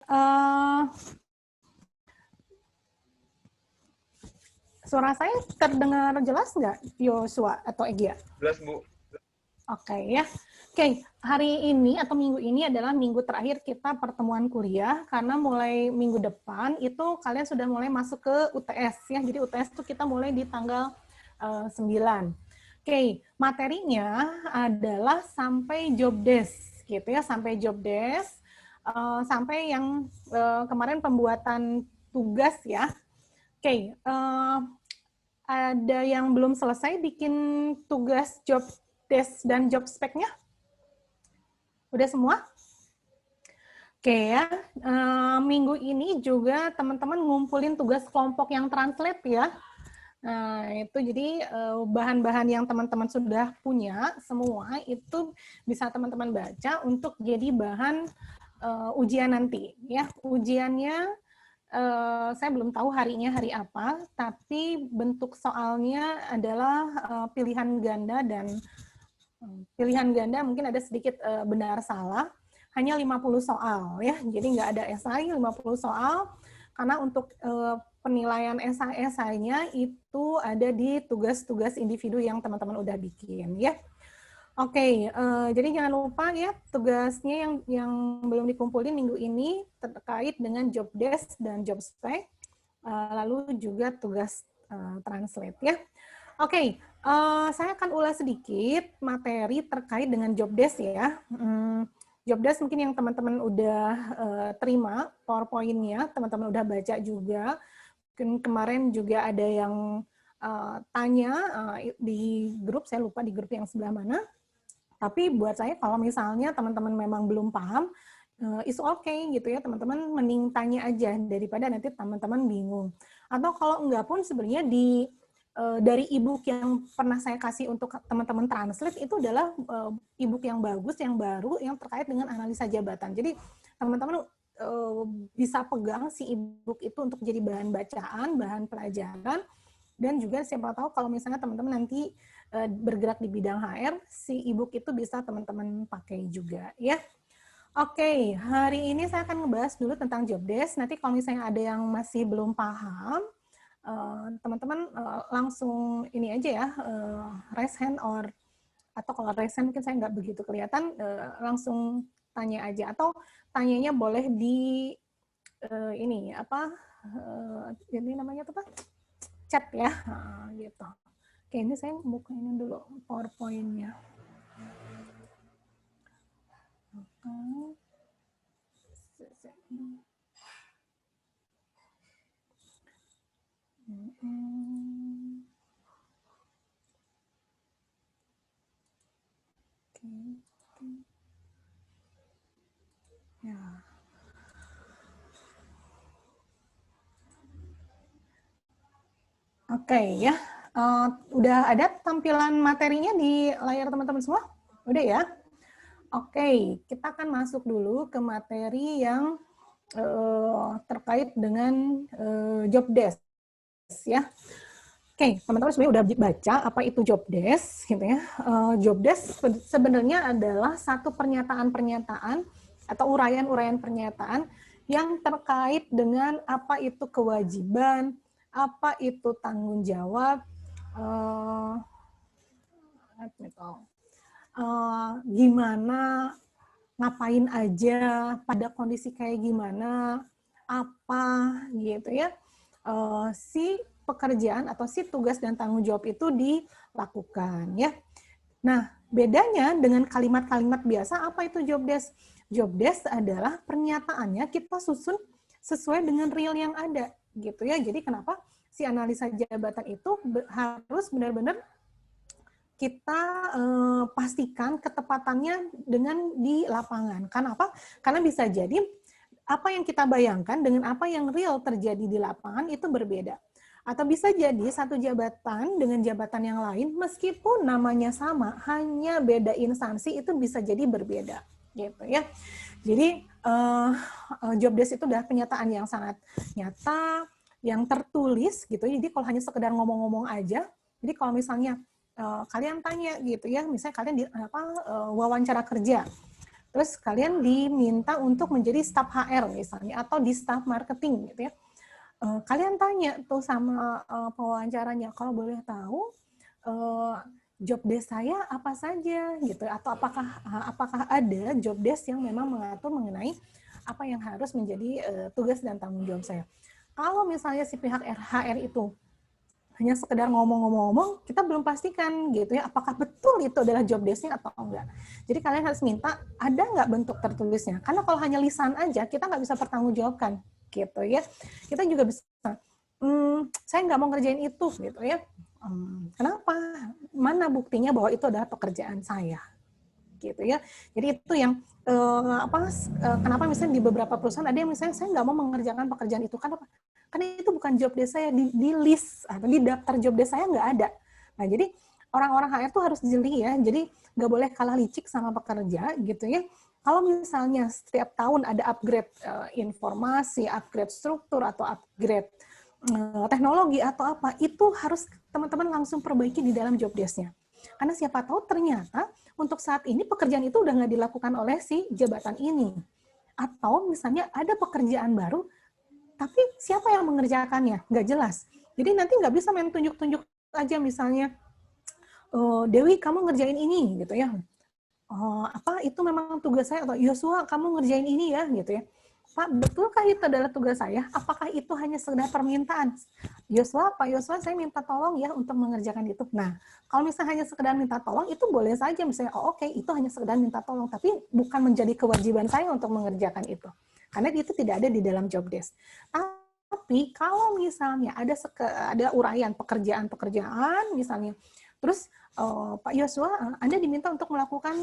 Uh, Suara saya terdengar jelas nggak, Yosua atau Egya? Jelas, Bu. Oke, ya. Oke, hari ini atau minggu ini adalah minggu terakhir kita pertemuan kuliah, karena mulai minggu depan itu kalian sudah mulai masuk ke UTS, ya. Jadi UTS itu kita mulai di tanggal 9. Oke, materinya adalah sampai job desk, gitu ya, sampai job desk, sampai yang kemarin pembuatan tugas, ya. Oke, ada yang belum selesai bikin tugas job desk dan job spec-nya? Udah semua? Oke ya, minggu ini juga teman-teman ngumpulin tugas kelompok yang translate ya. Nah, itu jadi bahan-bahan yang teman-teman sudah punya semua itu bisa teman-teman baca untuk jadi bahan ujian nanti ya. Ujiannya saya belum tahu harinya hari apa, tapi bentuk soalnya adalah pilihan ganda, dan pilihan ganda mungkin ada sedikit benar salah, hanya 50 soal ya. Jadi nggak ada esai, 50 soal, karena untuk penilaian esai-esainya itu ada di tugas-tugas individu yang teman-teman udah bikin ya. Oke, jadi jangan lupa ya, tugasnya yang belum dikumpulin minggu ini terkait dengan job desk dan job spec, lalu juga tugas translate ya. Oke, saya akan ulas sedikit materi terkait dengan job desk ya. Job desk mungkin yang teman-teman udah terima PowerPoint-nya, teman-teman udah baca juga. Kemarin juga ada yang tanya di grup, saya lupa di grup yang sebelah mana. Tapi buat saya kalau misalnya teman-teman memang belum paham, it's okay gitu ya, teman-teman mending tanya aja daripada nanti teman-teman bingung. Atau kalau enggak pun sebenarnya dari e-book yang pernah saya kasih untuk teman-teman translate itu adalah e-book yang bagus, yang baru, yang terkait dengan analisa jabatan. Jadi teman-teman bisa pegang si e-book itu untuk jadi bahan bacaan, bahan pelajaran, dan juga siapa tahu kalau misalnya teman-teman nanti bergerak di bidang HR, si e-book itu bisa teman-teman pakai juga ya. Oke, hari ini saya akan ngebahas dulu tentang job desk. Nanti kalau misalnya ada yang masih belum paham, teman-teman langsung ini aja ya, raise hand atau kalau raise hand mungkin saya nggak begitu kelihatan, langsung tanya aja, atau tanyanya boleh di ini apa, ini namanya apa, chat ya, gitu. Oke, ini saya buka ini dulu PowerPoint-nya. Ya. Oke ya, udah ada tampilan materinya di layar teman-teman semua? Udah ya? Oke, kita akan masuk dulu ke materi yang terkait dengan job desk ya. Oke, teman-teman sebenarnya udah baca apa itu job desk gitu ya. Job desk sebenarnya adalah satu pernyataan-pernyataan atau uraian-uraian pernyataan yang terkait dengan apa itu kewajiban, apa itu tanggung jawab, gimana, ngapain aja, pada kondisi kayak gimana, apa gitu ya, si pekerjaan atau si tugas dan tanggung jawab itu dilakukan ya. Nah, bedanya dengan kalimat-kalimat biasa, apa itu job desk? Job desk adalah pernyataannya kita susun sesuai dengan real yang ada gitu ya. Jadi kenapa si analisa jabatan itu harus benar-benar kita pastikan ketepatannya dengan di lapangan. Kenapa? Karena bisa jadi apa yang kita bayangkan dengan apa yang real terjadi di lapangan itu berbeda. Atau bisa jadi satu jabatan dengan jabatan yang lain, meskipun namanya sama, hanya beda instansi, itu bisa jadi berbeda, gitu ya. Jadi job desk itu udah penyataan yang sangat nyata, yang tertulis, gitu. Jadi kalau hanya sekedar ngomong-ngomong aja, jadi kalau misalnya kalian tanya gitu ya, misalnya kalian wawancara kerja, Terus kalian diminta untuk menjadi staf HR misalnya, atau di staf marketing gitu ya. Kalian tanya tuh sama pewawancaranya, kalau boleh tahu job desk saya apa saja gitu, atau apakah ada job desk yang memang mengatur mengenai apa yang harus menjadi tugas dan tanggung jawab saya. Kalau misalnya si pihak HR itu hanya sekedar ngomong-ngomong, kita belum pastikan gitu ya, apakah betul itu adalah job desk-nya atau enggak. Jadi kalian harus minta, ada nggak bentuk tertulisnya? Karena kalau hanya lisan aja, kita nggak bisa pertanggungjawabkan gitu ya. Kita juga bisa, saya nggak mau ngerjain itu gitu ya. Kenapa? Mana buktinya bahwa itu adalah pekerjaan saya? Gitu ya. Jadi itu yang kenapa misalnya di beberapa perusahaan ada yang misalnya saya nggak mau mengerjakan pekerjaan itu, kenapa? Karena itu bukan job desk saya, di list atau di daftar job desk saya nggak ada. Nah jadi orang-orang HR tuh harus jeli ya, jadi nggak boleh kalah licik sama pekerja gitu ya. Kalau misalnya setiap tahun ada upgrade informasi, upgrade struktur atau upgrade teknologi atau apa, itu harus teman-teman langsung perbaiki di dalam job desk-nya. Karena siapa tahu ternyata untuk saat ini pekerjaan itu udah nggak dilakukan oleh si jabatan ini. Atau misalnya ada pekerjaan baru, tapi siapa yang mengerjakannya? Nggak jelas. Jadi nanti nggak bisa main tunjuk-tunjuk aja misalnya, Dewi kamu ngerjain ini gitu ya. Apa itu memang tugas saya, atau Yosua kamu ngerjain ini ya gitu ya. Pak, betulkah itu adalah tugas saya? Apakah itu hanya sekedar permintaan? Yosua, Pak Yosua, saya minta tolong ya untuk mengerjakan itu. Nah, kalau misalnya hanya sekedar minta tolong, itu boleh saja misalnya, oke, itu hanya sekedar minta tolong, tapi bukan menjadi kewajiban saya untuk mengerjakan itu. Karena itu tidak ada di dalam job desk. Tapi kalau misalnya ada uraian pekerjaan-pekerjaan misalnya, terus Pak Yosua, Anda diminta untuk melakukan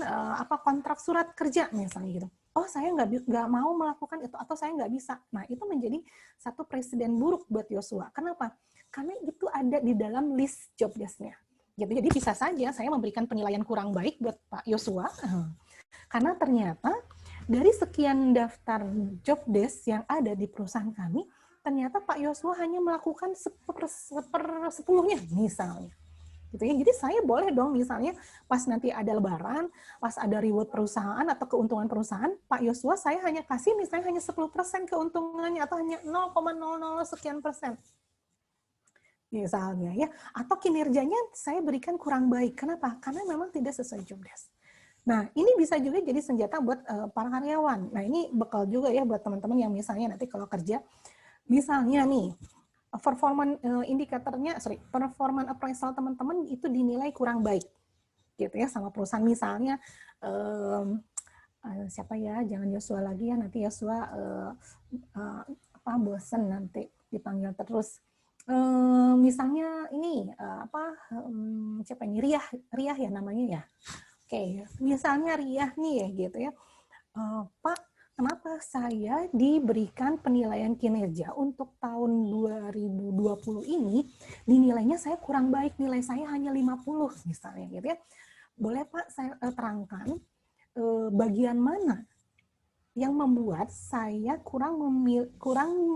kontrak surat kerja misalnya gitu. Oh, saya nggak mau melakukan itu, atau saya nggak bisa. Nah, itu menjadi satu presiden buruk buat Yosua. Kenapa? Karena itu ada di dalam list job desk-nya. Gitu. Jadi bisa saja saya memberikan penilaian kurang baik buat Pak Yosua, karena ternyata dari sekian daftar job desk yang ada di perusahaan kami, ternyata Pak Yosua hanya melakukan sepersepuluhnya misalnya. Gitu ya. Jadi saya boleh dong misalnya pas nanti ada lebaran, pas ada reward perusahaan atau keuntungan perusahaan, Pak Yosua saya hanya kasih misalnya hanya 10% keuntungannya, atau hanya 0,00 sekian persen. Misalnya ya, atau kinerjanya saya berikan kurang baik. Kenapa? Karena memang tidak sesuai job desk. Nah, ini bisa juga jadi senjata buat para karyawan. Nah, ini bekal juga ya buat teman-teman yang misalnya nanti kalau kerja, misalnya nih, performance appraisal teman-teman itu dinilai kurang baik, gitu ya, sama perusahaan. Misalnya siapa ya, jangan Yosua lagi ya, nanti Yosua bosen nanti dipanggil terus. Misalnya ini siapa ini, Riah ya namanya ya. Oke, misalnya Riah nih ya gitu ya. Pak, kenapa saya diberikan penilaian kinerja untuk tahun 2020 ini, dinilainya saya kurang baik, nilai saya hanya 50 misalnya gitu ya. Boleh Pak saya terangkan bagian mana yang membuat saya kurang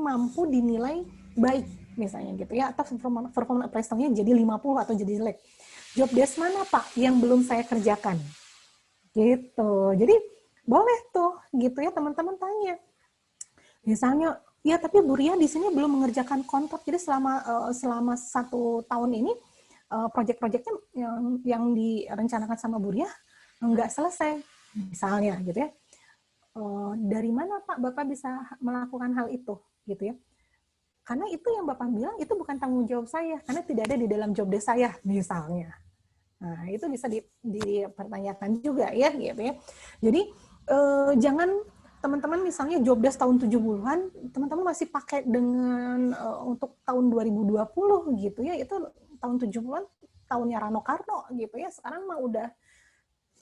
mampu dinilai baik misalnya gitu ya, atau performance appraisal-nya jadi 50 atau jadi jelek. Job desk mana Pak yang belum saya kerjakan? Gitu. Jadi boleh tuh gitu ya teman-teman tanya. Misalnya, ya tapi Bu Ria di sini belum mengerjakan kontrak, jadi selama 1 tahun ini proyek-proyeknya yang direncanakan sama Bu Ria nggak selesai, misalnya gitu ya. Dari mana Pak Bapak bisa melakukan hal itu gitu ya? Karena itu yang Bapak bilang itu bukan tanggung jawab saya, karena tidak ada di dalam job desk saya misalnya. Nah, itu bisa dipertanyakan juga ya gitu ya. Jadi jangan teman-teman misalnya job desk tahun 70-an, teman-teman masih pakai dengan untuk tahun 2020 gitu ya. Itu tahun 70-an tahunnya Rano Karno gitu ya. Sekarang mah udah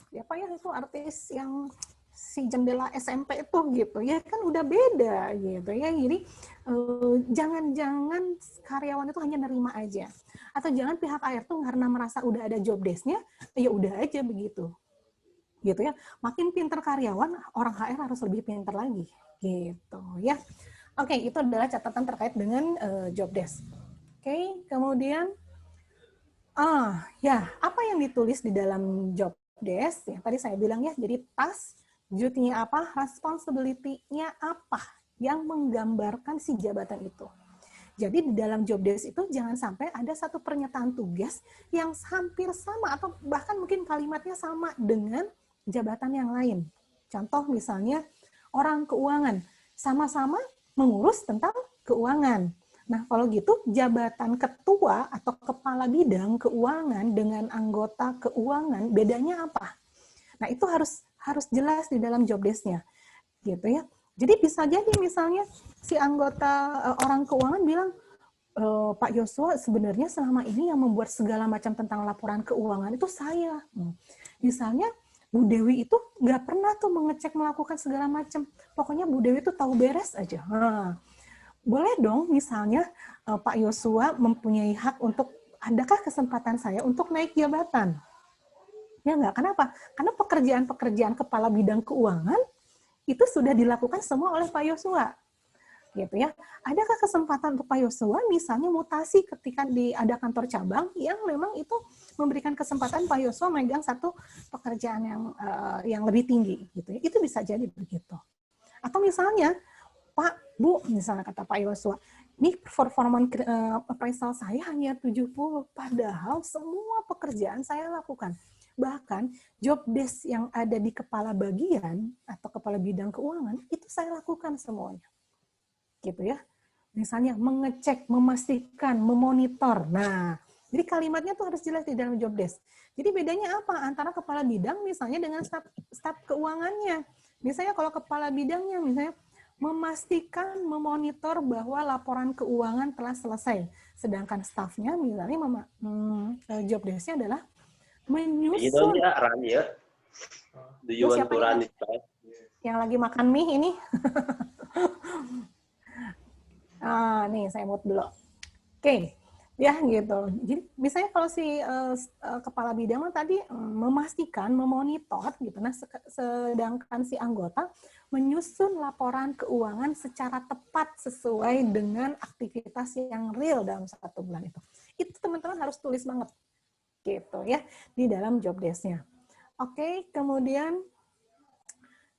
apa ya, itu artis yang si jendela SMP itu gitu ya, kan udah beda gitu ya. Jadi jangan karyawan itu hanya nerima aja, atau jangan pihak HR tuh karena merasa udah ada job desk-nya ya udah aja begitu gitu ya. Makin pinter karyawan, orang HR harus lebih pinter lagi gitu ya. Oke, itu adalah catatan terkait dengan job desk. Oke, kemudian ya apa yang ditulis di dalam job desk ya, tadi saya bilang ya, jadi task, duty-nya apa, responsibility-nya apa yang menggambarkan si jabatan itu. Jadi di dalam job desk itu jangan sampai ada satu pernyataan tugas yang hampir sama atau bahkan mungkin kalimatnya sama dengan jabatan yang lain. Contoh misalnya orang keuangan, sama-sama mengurus tentang keuangan. Nah, kalau gitu jabatan ketua atau kepala bidang keuangan dengan anggota keuangan bedanya apa? Nah, itu harus jelas di dalam job desk-nya. Gitu ya. Jadi bisa jadi misalnya si anggota orang keuangan bilang, Pak Yosua sebenarnya selama ini yang membuat segala macam tentang laporan keuangan itu saya. Misalnya Bu Dewi itu nggak pernah tuh mengecek melakukan segala macam. Pokoknya Bu Dewi itu tahu beres aja. Boleh dong misalnya Pak Yosua mempunyai hak untuk, adakah kesempatan saya untuk naik jabatan? Ya nggak, kenapa? Karena pekerjaan-pekerjaan kepala bidang keuangan itu sudah dilakukan semua oleh Pak Yosua, gitu ya. Adakah kesempatan untuk Pak Yosua misalnya mutasi ketika ada kantor cabang yang memang itu memberikan kesempatan Pak Yosua megang satu pekerjaan yang lebih tinggi, gitu ya. Itu bisa jadi begitu. Atau misalnya Pak, Bu, misalnya kata Pak Yosua, ini performan appraisal saya hanya 70, padahal semua pekerjaan saya lakukan. Bahkan job desk yang ada di kepala bagian atau kepala bidang keuangan itu saya lakukan semuanya, gitu ya. Misalnya mengecek, memastikan, memonitor. Nah, jadi kalimatnya tuh harus jelas di dalam job desk. Jadi bedanya apa antara kepala bidang misalnya dengan staf keuangannya? Misalnya kalau kepala bidangnya misalnya memastikan, memonitor bahwa laporan keuangan telah selesai, sedangkan stafnya misalnya job desk-nya adalah menyusun. Run ya. Do you want to run it? Yang lagi makan mie ini. Nih saya mute dulu. Oke. Ya gitu. Jadi misalnya kalau si kepala bidang tadi memastikan, memonitor gitu. Nah, sedangkan si anggota menyusun laporan keuangan secara tepat sesuai dengan aktivitas yang real dalam satu bulan itu. Itu teman-teman harus tulis banget. Gitu ya, di dalam job desk-nya. Oke, kemudian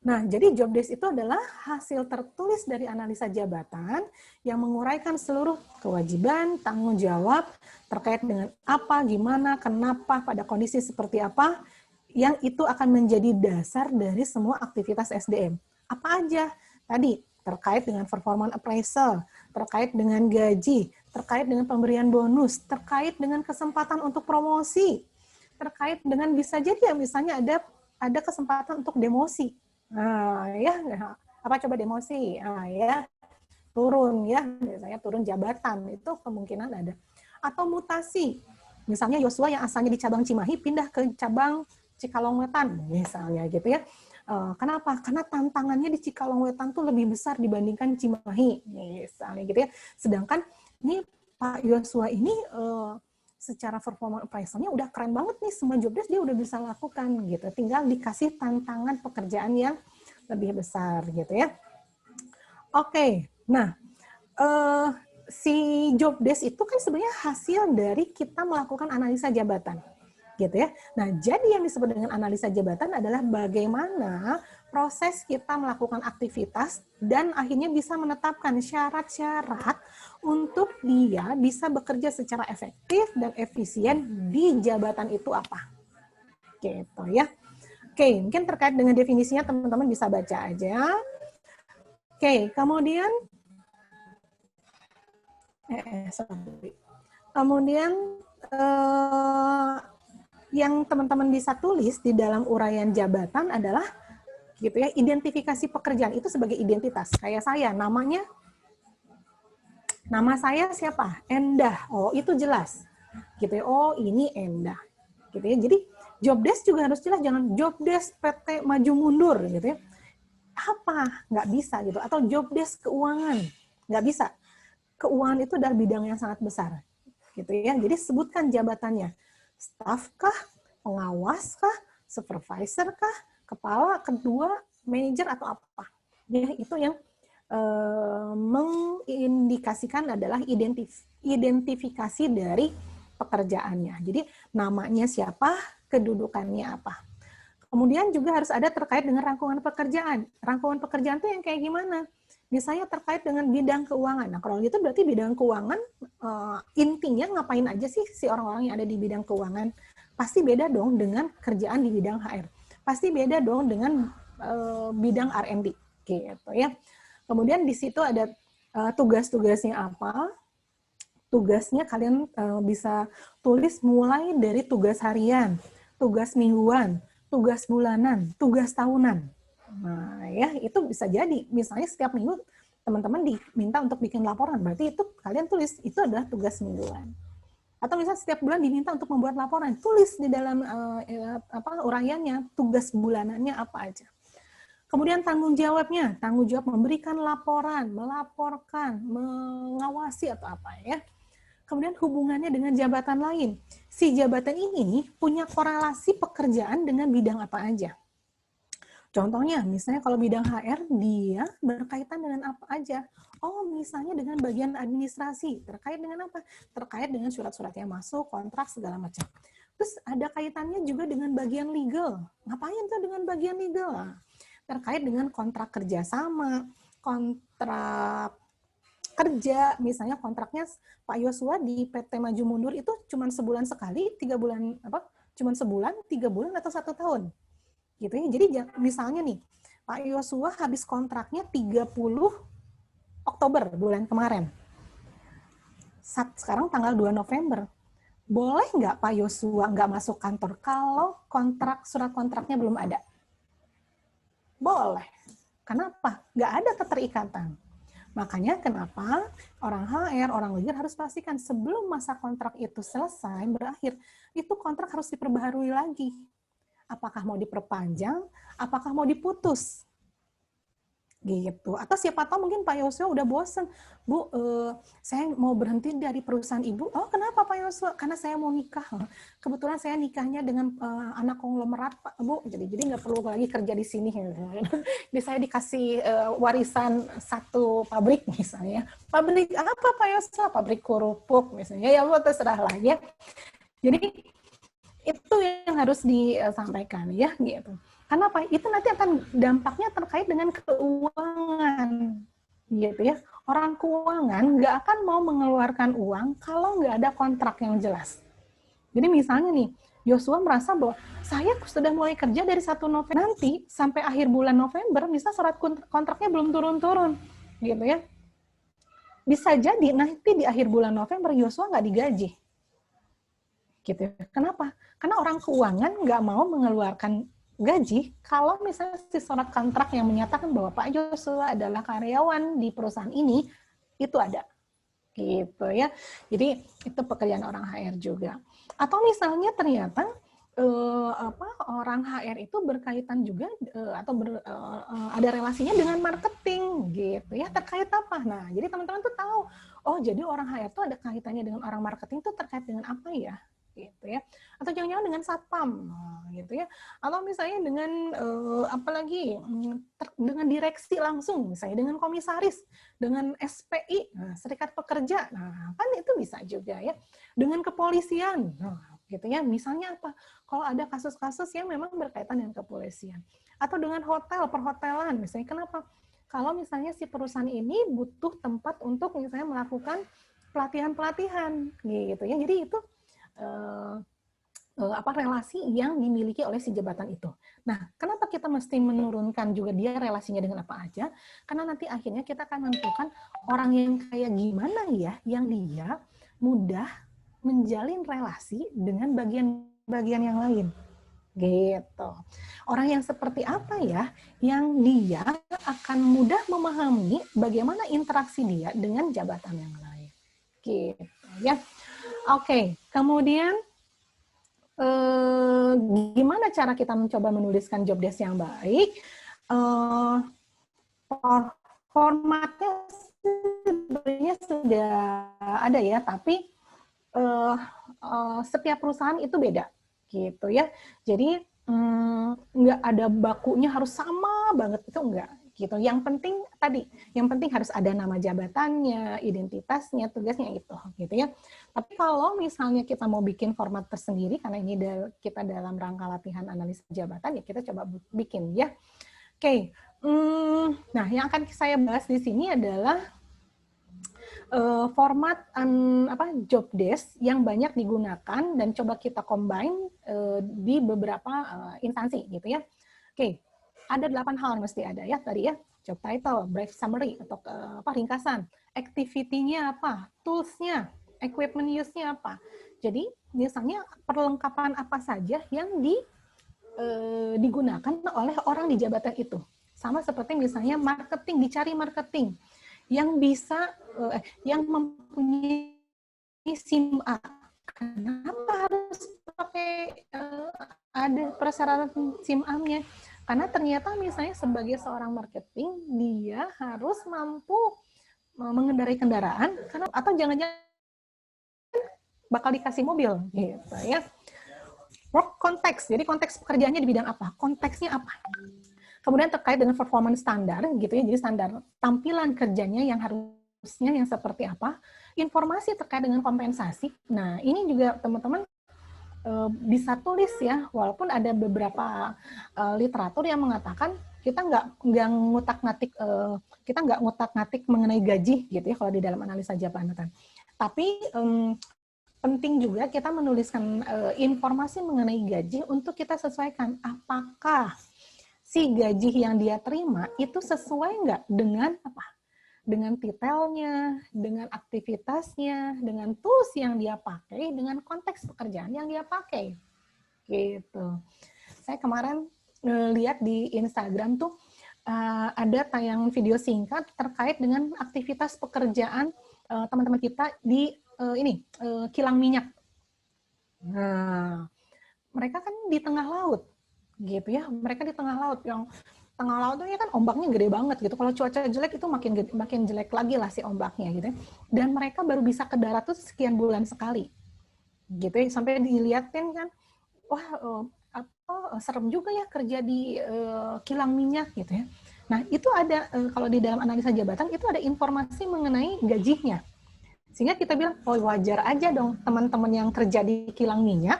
nah, jadi job desk itu adalah hasil tertulis dari analisa jabatan yang menguraikan seluruh kewajiban, tanggung jawab terkait dengan apa, gimana, kenapa, pada kondisi seperti apa, yang itu akan menjadi dasar dari semua aktivitas SDM. Apa aja? Tadi, terkait dengan performance appraisal, terkait dengan gaji, terkait dengan pemberian bonus, terkait dengan kesempatan untuk promosi, terkait dengan bisa jadi ya misalnya ada kesempatan untuk demosi. Ya apa coba demosi? Ya turun ya, misalnya turun jabatan, itu kemungkinan ada. Atau mutasi. Misalnya Yosua yang asalnya di cabang Cimahi pindah ke cabang Cikalongwetan misalnya gitu ya. Kenapa? Karena tantangannya di Cikalongwetan tuh lebih besar dibandingkan Cimahi misalnya gitu ya. Sedangkan ini Pak Yosua ini secara performa appraisal-nya udah keren banget nih, semua job desk dia udah bisa lakukan gitu. Tinggal dikasih tantangan pekerjaan yang lebih besar gitu ya. Oke, nah si job desk itu kan sebenarnya hasil dari kita melakukan analisa jabatan. Gitu ya. Nah, jadi yang disebut dengan analisa jabatan adalah bagaimana proses kita melakukan aktivitas dan akhirnya bisa menetapkan syarat-syarat untuk dia bisa bekerja secara efektif dan efisien di jabatan itu apa. Gitu ya. Oke, mungkin terkait dengan definisinya teman-teman bisa baca aja. Oke, kemudian yang teman-teman bisa tulis di dalam uraian jabatan adalah gitu ya, identifikasi pekerjaan itu sebagai identitas. Kayak saya, nama saya siapa? Endah. Oh, itu jelas. Gitu ya. Oh, ini Endah. Gitu ya. Jadi job desk juga harus jelas, jangan job desk PT maju mundur gitu ya. Apa? Nggak bisa gitu. Atau job desk keuangan. Nggak bisa. Keuangan itu adalah bidang yang sangat besar. Gitu ya. Jadi sebutkan jabatannya. Staff kah, pengawas kah, supervisor kah, kepala, kedua, manajer atau apa. Ya, itu yang mengindikasikan adalah identifikasi dari pekerjaannya. Jadi namanya siapa, kedudukannya apa. Kemudian juga harus ada terkait dengan rangkuman pekerjaan. Rangkuman pekerjaan itu yang kayak gimana? Misalnya terkait dengan bidang keuangan. Nah, kalau gitu berarti bidang keuangan intinya ngapain aja sih si orang-orang yang ada di bidang keuangan? Pasti beda dong dengan kerjaan di bidang HR. Pasti beda dong dengan bidang R&D gitu ya. Kemudian di situ ada tugas-tugasnya apa? Tugasnya kalian bisa tulis mulai dari tugas harian, tugas mingguan, tugas bulanan, tugas tahunan. Nah, ya itu bisa jadi. Misalnya setiap minggu teman-teman diminta untuk bikin laporan, berarti itu kalian tulis itu adalah tugas mingguan. Atau misalnya setiap bulan diminta untuk membuat laporan, tulis di dalam uraiannya tugas bulanannya apa aja. Kemudian tanggung jawabnya, tanggung jawab memberikan laporan, melaporkan, mengawasi atau apa ya. Kemudian hubungannya dengan jabatan lain. Si jabatan ini punya korelasi pekerjaan dengan bidang apa aja. Contohnya, misalnya kalau bidang HR, dia berkaitan dengan apa aja. Oh, misalnya dengan bagian administrasi. Terkait dengan apa? Terkait dengan surat-surat yang masuk, kontrak, segala macam. Terus ada kaitannya juga dengan bagian legal. Ngapain tuh dengan bagian legal? Terkait dengan kontrak kerjasama, kontrak kerja, misalnya kontraknya Pak Yosua di PT Maju Mundur itu cuma sebulan sekali, 3 bulan cuma sebulan, 3 bulan atau 1 tahun, gitu ya. Jadi misalnya nih Pak Yosua habis kontraknya 30 Oktober bulan kemarin, sekarang tanggal 2 November, boleh nggak Pak Yosua nggak masuk kantor kalau surat kontraknya belum ada? Boleh. Kenapa? Nggak ada keterikatan. Makanya kenapa orang HR, orang legal harus pastikan sebelum masa kontrak itu selesai, berakhir, itu kontrak harus diperbaharui lagi. Apakah mau diperpanjang, apakah mau diputus. Gitu. Atau siapa tahu mungkin Pak Yosua udah bosen. Bu, saya mau berhenti dari perusahaan Ibu. Oh, kenapa Pak Yosua? Karena saya mau nikah. Kebetulan saya nikahnya dengan anak konglomerat, Pak, Bu. Jadi nggak perlu lagi kerja di sini. Jadi saya dikasih warisan 1 pabrik misalnya. Pabrik apa Pak Yosua? Pabrik kerupuk misalnya. Ya, Bu, terserah lah ya. Jadi itu yang harus disampaikan ya gitu. Kenapa? Itu nanti akan dampaknya terkait dengan keuangan, gitu ya. Orang keuangan nggak akan mau mengeluarkan uang kalau nggak ada kontrak yang jelas. Jadi misalnya nih, Yosua merasa bahwa saya sudah mulai kerja dari 1 November nanti sampai akhir bulan November, bisa surat kontraknya belum turun-turun, gitu ya. Bisa jadi nanti di akhir bulan November Yosua nggak digaji, gitu. Kenapa? Karena orang keuangan nggak mau mengeluarkan gaji kalau misalnya si surat kontrak yang menyatakan bahwa Pak Yosua adalah karyawan di perusahaan ini itu ada, gitu ya. Jadi itu pekerjaan orang HR juga. Atau misalnya ternyata orang HR itu berkaitan juga atau ada relasinya dengan marketing, gitu ya. Terkait apa? Nah, jadi teman-teman tuh tahu, oh jadi orang HR tuh ada kaitannya dengan orang marketing tuh terkait dengan apa ya? Gitu ya, atau jangan-jangan dengan satpam, gitu ya, atau misalnya dengan apalagi dengan direksi langsung, misalnya dengan komisaris, dengan SPI, serikat pekerja, nah kan itu bisa juga ya, dengan kepolisian, gitu ya, misalnya apa? Kalau ada kasus-kasus yang memang berkaitan dengan kepolisian, atau dengan hotel, perhotelan, misalnya kenapa? Kalau misalnya si perusahaan ini butuh tempat untuk misalnya melakukan pelatihan-pelatihan, gitu ya, jadi itu relasi yang dimiliki oleh si jabatan itu. Nah, kenapa kita mesti menurunkan juga dia relasinya dengan apa aja? Karena nanti akhirnya kita akan menentukan orang yang kayak gimana ya, yang dia mudah menjalin relasi dengan bagian-bagian yang lain. Gitu. Orang yang seperti apa ya, yang dia akan mudah memahami bagaimana interaksi dia dengan jabatan yang lain. Gitu ya. Oke, kemudian gimana cara kita mencoba menuliskan job desk yang baik? Formatnya sebenarnya sudah ada ya, tapi setiap perusahaan itu beda, gitu ya. Jadi nggak ada bakunya harus sama banget, itu enggak. Gitu. Yang penting tadi, yang penting harus ada nama jabatannya, identitasnya, tugasnya gitu ya. Tapi kalau misalnya kita mau bikin format tersendiri, karena ini kita dalam rangka latihan analisa jabatan, ya kita coba bikin ya. Oke. Nah, yang akan saya bahas di sini adalah format job desk yang banyak digunakan dan coba kita combine di beberapa instansi gitu ya. Oke, ada 8 hal yang mesti ada ya tadi ya. Job title, brief summary atau ringkasan, activity-nya apa, tools-nya, equipment use-nya apa. Jadi misalnya perlengkapan apa saja yang digunakan oleh orang di jabatan itu. Sama seperti misalnya marketing, dicari marketing yang bisa yang mempunyai SIM A. Kenapa harus pakai ada persyaratan SIM A-nya? Karena ternyata misalnya sebagai seorang marketing dia harus mampu mengendarai kendaraan atau jangan-jangan bakal dikasih mobil gitu ya. Work context. Jadi konteks pekerjaannya di bidang apa? Konteksnya apa? Kemudian terkait dengan performance standar gitu ya. Jadi standar tampilan kerjanya yang harusnya yang seperti apa? Informasi terkait dengan kompensasi. Nah, ini juga teman-teman bisa tulis ya, walaupun ada beberapa literatur yang mengatakan kita nggak ngutak-ngatik mengenai gaji gitu ya kalau di dalam analisa jabatan. Tapi penting juga kita menuliskan informasi mengenai gaji untuk kita sesuaikan apakah si gaji yang dia terima itu sesuai nggak dengan apa? Dengan titelnya, dengan aktivitasnya, dengan tools yang dia pakai, dengan konteks pekerjaan yang dia pakai. Gitu. Saya kemarin lihat di Instagram tuh ada tayangan video singkat terkait dengan aktivitas pekerjaan teman-teman kita di kilang minyak. Nah, mereka kan di tengah laut, gitu ya. Mereka di tengah laut yang tengah laut itu kan ombaknya gede banget gitu. Kalau cuaca jelek itu makin jelek lagi lah si ombaknya gitu. Dan mereka baru bisa ke darat tuh sekian bulan sekali. Gitu ya, sampai dilihatin kan, wah serem juga ya kerja di kilang minyak gitu ya. Nah, itu ada kalau di dalam analisa jabatan itu ada informasi mengenai gajinya. Sehingga kita bilang, oh wajar aja dong teman-teman yang kerja di kilang minyak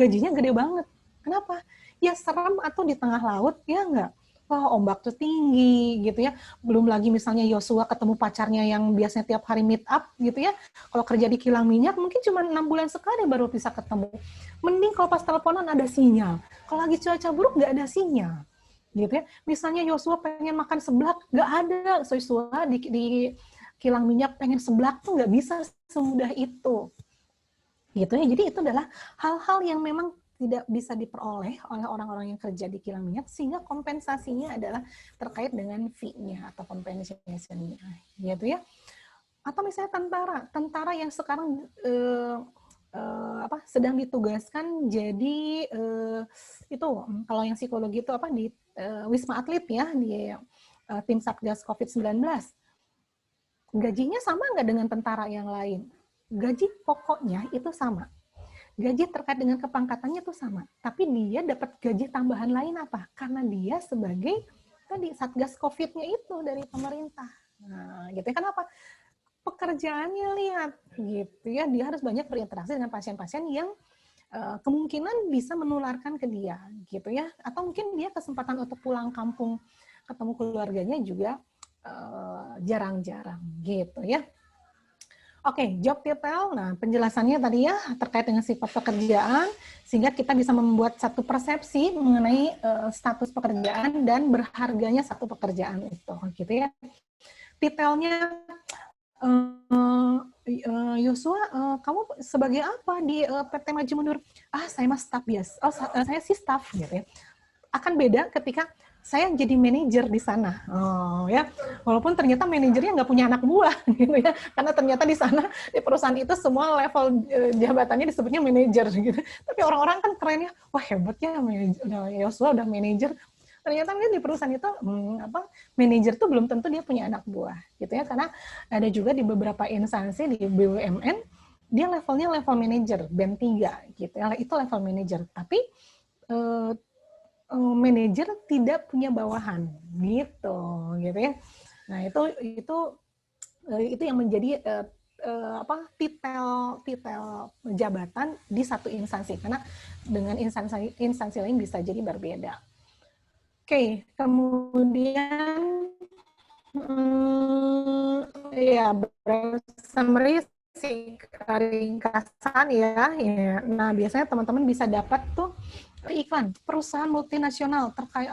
gajinya gede banget. Kenapa? Ya serem atau di tengah laut, ya enggak? Wah, ombak tuh tinggi gitu ya. Belum lagi misalnya Yosua ketemu pacarnya yang biasanya tiap hari meet up gitu ya. Kalau kerja di kilang minyak mungkin cuma 6 bulan sekali baru bisa ketemu. Mending kalau pas teleponan ada sinyal. Kalau lagi cuaca buruk nggak ada sinyal. Gitu ya. Misalnya Yosua pengen makan seblak, nggak ada. Yosua di kilang minyak pengen seblak tuh nggak bisa semudah itu. Gitu ya. Jadi itu adalah hal-hal yang memang tidak bisa diperoleh oleh orang-orang yang kerja di kilang minyak, sehingga kompensasinya adalah terkait dengan fee-nya atau compensation-nya, gitu ya. Atau misalnya tentara yang sekarang sedang ditugaskan jadi itu kalau yang psikologi itu di Wisma Atlet ya, di tim Satgas COVID-19. Gajinya sama nggak dengan tentara yang lain? Gaji pokoknya itu sama. Gaji terkait dengan kepangkatannya itu sama, tapi dia dapat gaji tambahan lain apa? Karena dia sebagai tadi Satgas COVID-nya itu dari pemerintah. Nah, gitu ya. Kenapa? Pekerjaannya lihat, gitu ya. Dia harus banyak berinteraksi dengan pasien-pasien yang kemungkinan bisa menularkan ke dia, gitu ya. Atau mungkin dia kesempatan untuk pulang kampung ketemu keluarganya juga jarang-jarang, gitu ya. Oke, job title. Nah, penjelasannya tadi ya terkait dengan sifat pekerjaan, sehingga kita bisa membuat satu persepsi mengenai status pekerjaan dan berharganya satu pekerjaan itu, gitu ya. Titelnya, Yosua, kamu sebagai apa di PT Maju Mundur? Saya mah staff biasa. Saya sih staff, gitu ya. Akan beda ketika saya jadi manajer di sana, ya, walaupun ternyata manajernya nggak punya anak buah, gitu ya, karena ternyata di sana di perusahaan itu semua level jabatannya disebutnya manajer, gitu. Tapi orang-orang kan kerennya, wah hebat ya, Yosua udah manajer. Ternyata di perusahaan itu manajer tuh belum tentu dia punya anak buah, gitu ya, karena ada juga di beberapa instansi di BUMN dia levelnya level manajer, band 3, gitu ya, itu level manajer, tapi manajer tidak punya bawahan gitu ya. Nah, itu yang menjadi titel jabatan di satu instansi, karena dengan instansi lain bisa jadi berbeda. Oke, kemudian ya summary ringkasan ya. Nah, biasanya teman-teman bisa dapat tuh iklan perusahaan multinasional terkait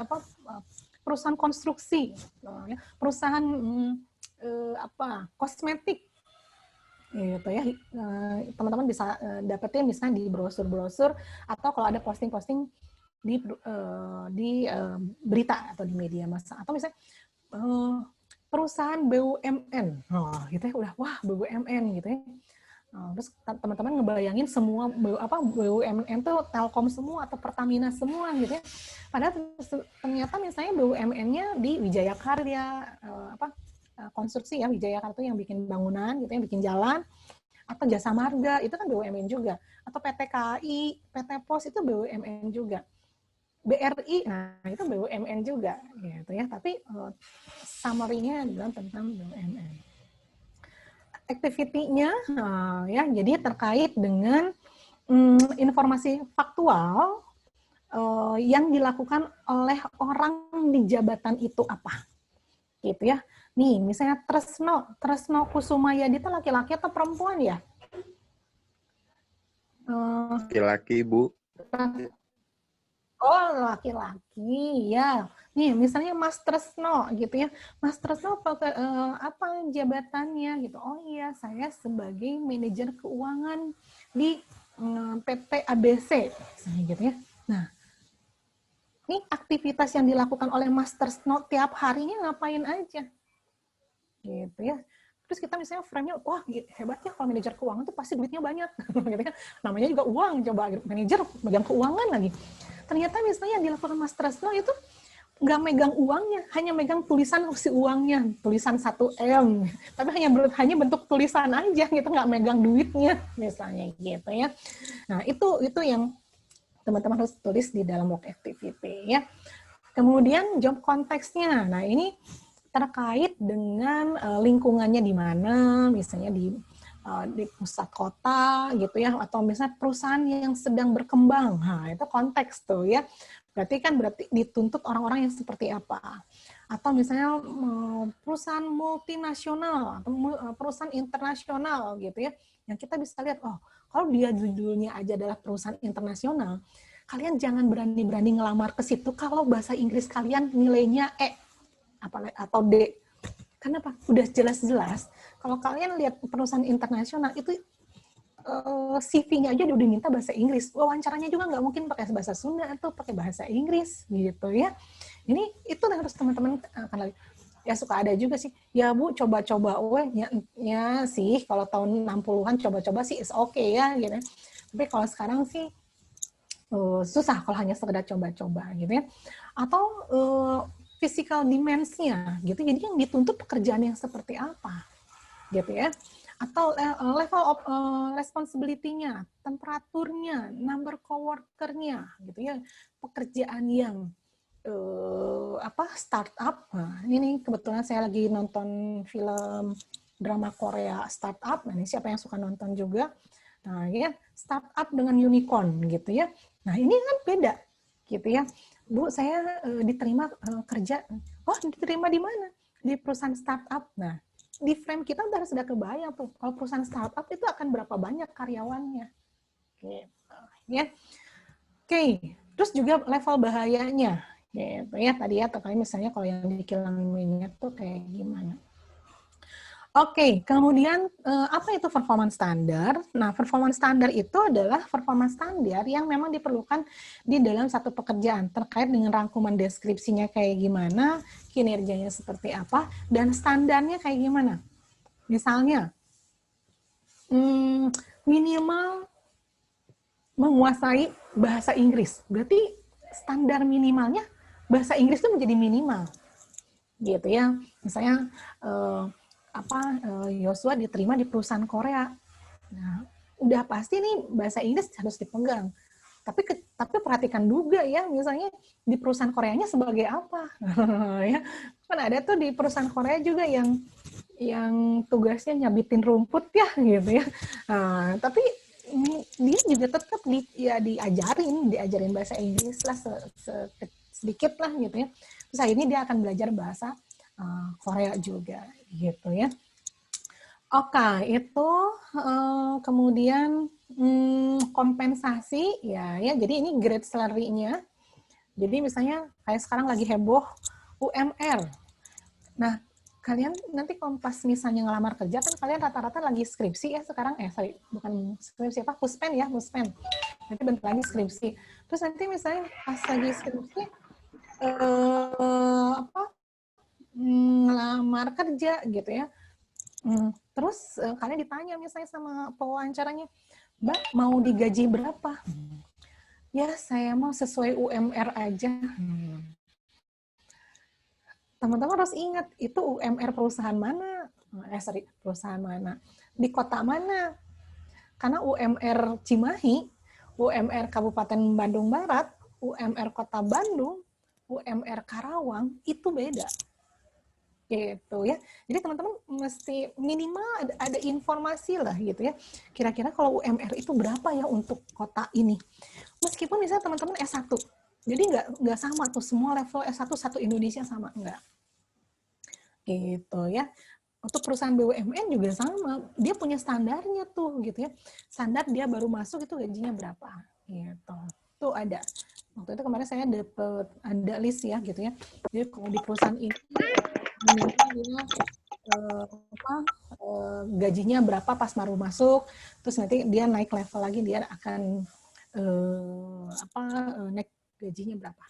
perusahaan konstruksi, perusahaan kosmetik, gitu ya. Teman-teman bisa dapetin misalnya di brosur-brosur, atau kalau ada posting-posting di berita atau di media massa, atau misalnya perusahaan BUMN, gitu ya, udah wah BUMN gitu ya. Terus teman-teman ngebayangin semua BUMN tuh Telkom semua atau Pertamina semua gitu ya. Padahal ternyata misalnya BUMN-nya di Wijaya Karya, konstruksi ya, Wijaya Karya itu yang bikin bangunan gitu, yang bikin jalan, atau Jasa Marga itu kan BUMN juga, atau PT KAI, PT Pos itu BUMN juga. BRI, nah itu BUMN juga, gitu ya. Tapi summary-nya adalah tentang BUMN. Activity-nya, ya, jadi terkait dengan informasi faktual yang dilakukan oleh orang di jabatan itu apa, gitu ya. Nih, misalnya Tresno Kusumaya itu laki-laki atau perempuan ya? Laki-laki, Bu. Oh, laki-laki, ya. Nih, misalnya Mas Tresno, gitu ya. Mas Tresno apa jabatannya, gitu. Oh iya, saya sebagai manajer keuangan di PT ABC, misalnya gitu ya. Nah, ini aktivitas yang dilakukan oleh Mas Tresno tiap harinya ngapain aja, gitu ya. Terus kita misalnya frame-nya, wah hebatnya kalau manajer keuangan tuh pasti duitnya banyak, gitu ya. Namanya juga uang, coba manajer megang keuangan lagi. Ternyata misalnya yang dilakukan Mas Tresno itu nggak megang uangnya, hanya megang tulisan si uangnya, tulisan 1M, tapi hanya bentuk tulisan aja gitu, nggak megang duitnya, misalnya gitu ya. Nah, itu yang teman-teman harus tulis di dalam work activity ya. Kemudian job konteksnya, nah ini terkait dengan lingkungannya di mana, misalnya di pusat kota gitu ya, atau misalnya perusahaan yang sedang berkembang. Nah, itu konteks tuh ya. Berarti dituntut orang-orang yang seperti apa. Atau misalnya perusahaan multinasional atau perusahaan internasional gitu ya. Yang kita bisa lihat, oh, kalau dia judulnya aja adalah perusahaan internasional, kalian jangan berani-berani ngelamar ke situ kalau bahasa Inggris kalian nilainya E atau D. Kenapa? Udah jelas-jelas kalau kalian lihat perusahaan internasional itu CV-nya aja udah diminta bahasa Inggris. Wawancaranya juga nggak mungkin pakai bahasa Sunda atau pakai bahasa Inggris gitu ya. Ini itu harus teman-teman akan lagi. Ya suka ada juga sih. Ya Bu, coba-coba ya sih kalau tahun 60-an coba-coba sih is okay ya gitu. Tapi kalau sekarang sih susah kalau hanya sekedar coba-coba gitu ya. Atau physical demands-nya gitu. Jadi yang dituntut pekerjaan yang seperti apa gitu ya. Atau level of responsibility-nya, temperaturnya, number coworker-nya gitu ya. Pekerjaan yang startup. Nah, ini kebetulan saya lagi nonton film drama Korea startup. Nah, ini siapa yang suka nonton juga? Nah, ya, startup dengan unicorn gitu ya. Nah, ini kan beda gitu ya. Bu, saya diterima kerja. Oh, diterima di mana? Di perusahaan startup. Nah, di frame kita sudah kebayang tuh. Kalau perusahaan startup itu akan berapa banyak karyawannya. Gitu. Ya. Oke. Terus juga level bahayanya. Gitu ya. Tadi ya, terkait misalnya kalau yang di kilang minyak tuh kayak gimana. Oke, kemudian apa itu performance standar? Nah, performance standar itu adalah performance standar yang memang diperlukan di dalam satu pekerjaan terkait dengan rangkuman deskripsinya kayak gimana, kinerjanya seperti apa, dan standarnya kayak gimana. Misalnya, minimal menguasai bahasa Inggris. Berarti standar minimalnya bahasa Inggris itu menjadi minimal. Gitu ya. Misalnya, Yosua diterima di perusahaan Korea. Nah, udah pasti nih bahasa Inggris harus dipegang. Tapi perhatikan juga ya, misalnya di perusahaan Koreanya sebagai apa, ya Kan ada tuh di perusahaan Korea juga yang tugasnya nyabitin rumput ya gitu ya. Tapi dia juga tetap diajarin bahasa Inggris lah sedikit lah gitu ya. Terus akhirnya dia akan belajar bahasa Korea juga gitu ya. Oke, itu kemudian kompensasi ya. Jadi ini grade salary-nya. Jadi misalnya kayak sekarang lagi heboh UMR. Nah, kalian nanti kalau pas misalnya ngelamar kerja kan kalian rata-rata lagi skripsi ya sekarang, bukan skripsi apa, puspen. Nanti bentar lagi skripsi. Terus nanti misalnya pas lagi skripsi ngelamar kerja gitu ya. Terus kalian ditanya misalnya sama pewawancaranya, Mbak mau digaji berapa? Ya saya mau sesuai UMR aja. Teman-teman harus ingat, itu UMR perusahaan mana? Perusahaan mana? Di kota mana? Karena UMR Cimahi, UMR Kabupaten Bandung Barat, UMR Kota Bandung, UMR Karawang, itu beda. Gitu ya. Jadi teman-teman mesti minimal ada informasi lah gitu ya. Kira-kira kalau UMR itu berapa ya untuk kota ini? Meskipun misalnya teman-teman S1. Jadi nggak sama tuh semua level S1 satu Indonesia sama, enggak. Gitu ya. Untuk perusahaan BUMN juga sama, dia punya standarnya tuh gitu ya. Standar dia baru masuk itu gajinya berapa gitu. Tuh ada. Waktu itu kemarin saya ada list ya gitu ya. Jadi kalau di perusahaan ini dia gajinya berapa pas baru masuk, terus nanti dia naik level lagi dia akan naik gajinya berapa.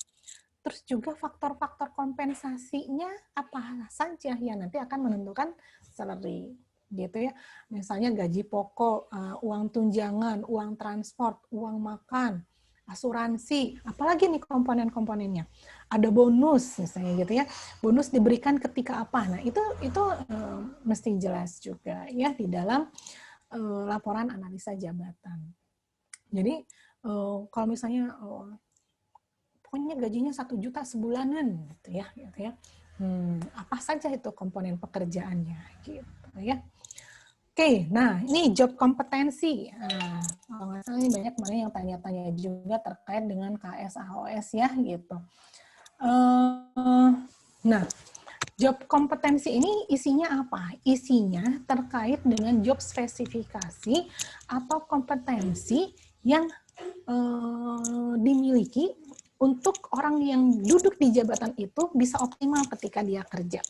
Terus juga faktor-faktor kompensasinya apa saja yang nanti akan menentukan salary gitu ya. Misalnya gaji pokok, uang tunjangan, uang transport, uang makan, asuransi, apalagi nih komponen-komponennya. Ada bonus misalnya gitu ya. Bonus diberikan ketika apa? Nah, itu mesti jelas juga ya di dalam laporan analisa jabatan. Jadi kalau misalnya pokoknya gajinya 1 juta sebulanan gitu ya. Apa saja itu komponen pekerjaannya gitu ya. Oke, nah ini job kompetensi. Kalau nggak salah ini banyak kemarin yang tanya-tanya juga terkait dengan KSAOS ya gitu. Nah, job kompetensi ini isinya apa? Isinya terkait dengan job spesifikasi atau kompetensi yang dimiliki untuk orang yang duduk di jabatan itu bisa optimal ketika dia kerja,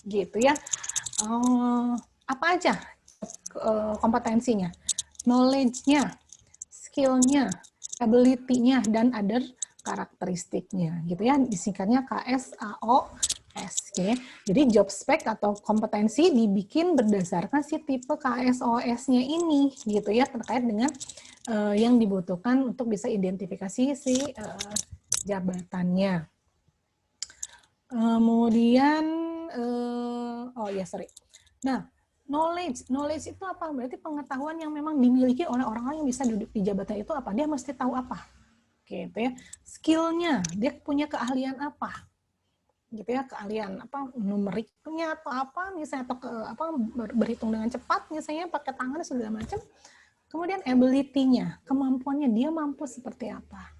gitu ya. Apa aja kompetensinya? Knowledge-nya, skill-nya, ability-nya, dan other karakteristiknya, gitu ya. Disingkatnya KSAOS. Okay. Jadi job spec atau kompetensi dibikin berdasarkan si tipe KSOS-nya ini, gitu ya, terkait dengan yang dibutuhkan untuk bisa identifikasi si jabatannya. Kemudian, Nah, knowledge itu apa? Berarti pengetahuan yang memang dimiliki oleh orang-orang yang bisa duduk di jabatan itu apa? Dia mesti tahu apa? Gitu ya. Skill-nya, dia punya keahlian apa? Gitu ya, keahlian apa? Numeriknya atau apa? Misalnya atau berhitung dengan cepat, misalnya pakai tangan segala macam. Kemudian ability-nya, kemampuannya dia mampu seperti apa?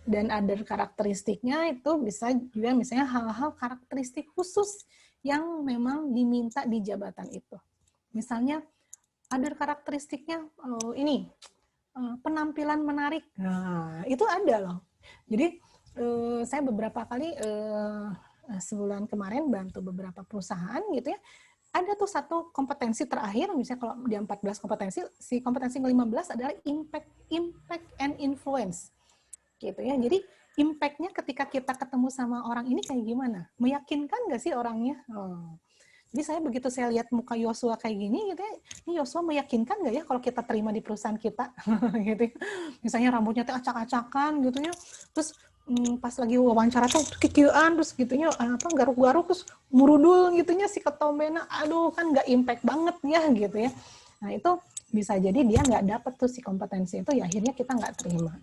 Dan ada karakteristiknya itu bisa juga misalnya hal-hal karakteristik khusus yang memang diminta di jabatan itu. Misalnya ada karakteristiknya penampilan menarik. Nah, itu ada loh. Jadi saya beberapa kali sebulan kemarin bantu beberapa perusahaan gitu ya. Ada tuh satu kompetensi terakhir, misalnya kalau di 14 kompetensi, si kompetensi ke-15 adalah impact and influence. Gitu ya. Jadi impact-nya ketika kita ketemu sama orang ini kayak gimana? Meyakinkan nggak sih orangnya? Jadi saya begitu saya lihat muka Yosua kayak gini gitu ya, ini Yosua meyakinkan nggak ya kalau kita terima di perusahaan kita? Gitu ya. Misalnya rambutnya tuh acak-acakan gitu ya. Terus pas lagi wawancara tuh kikian terus gitunya garuk-garuk terus murudul gitunya si ketombena, aduh kan nggak impact banget ya gitu ya. Nah itu bisa jadi dia nggak dapet tuh si kompetensi itu ya akhirnya kita nggak terima.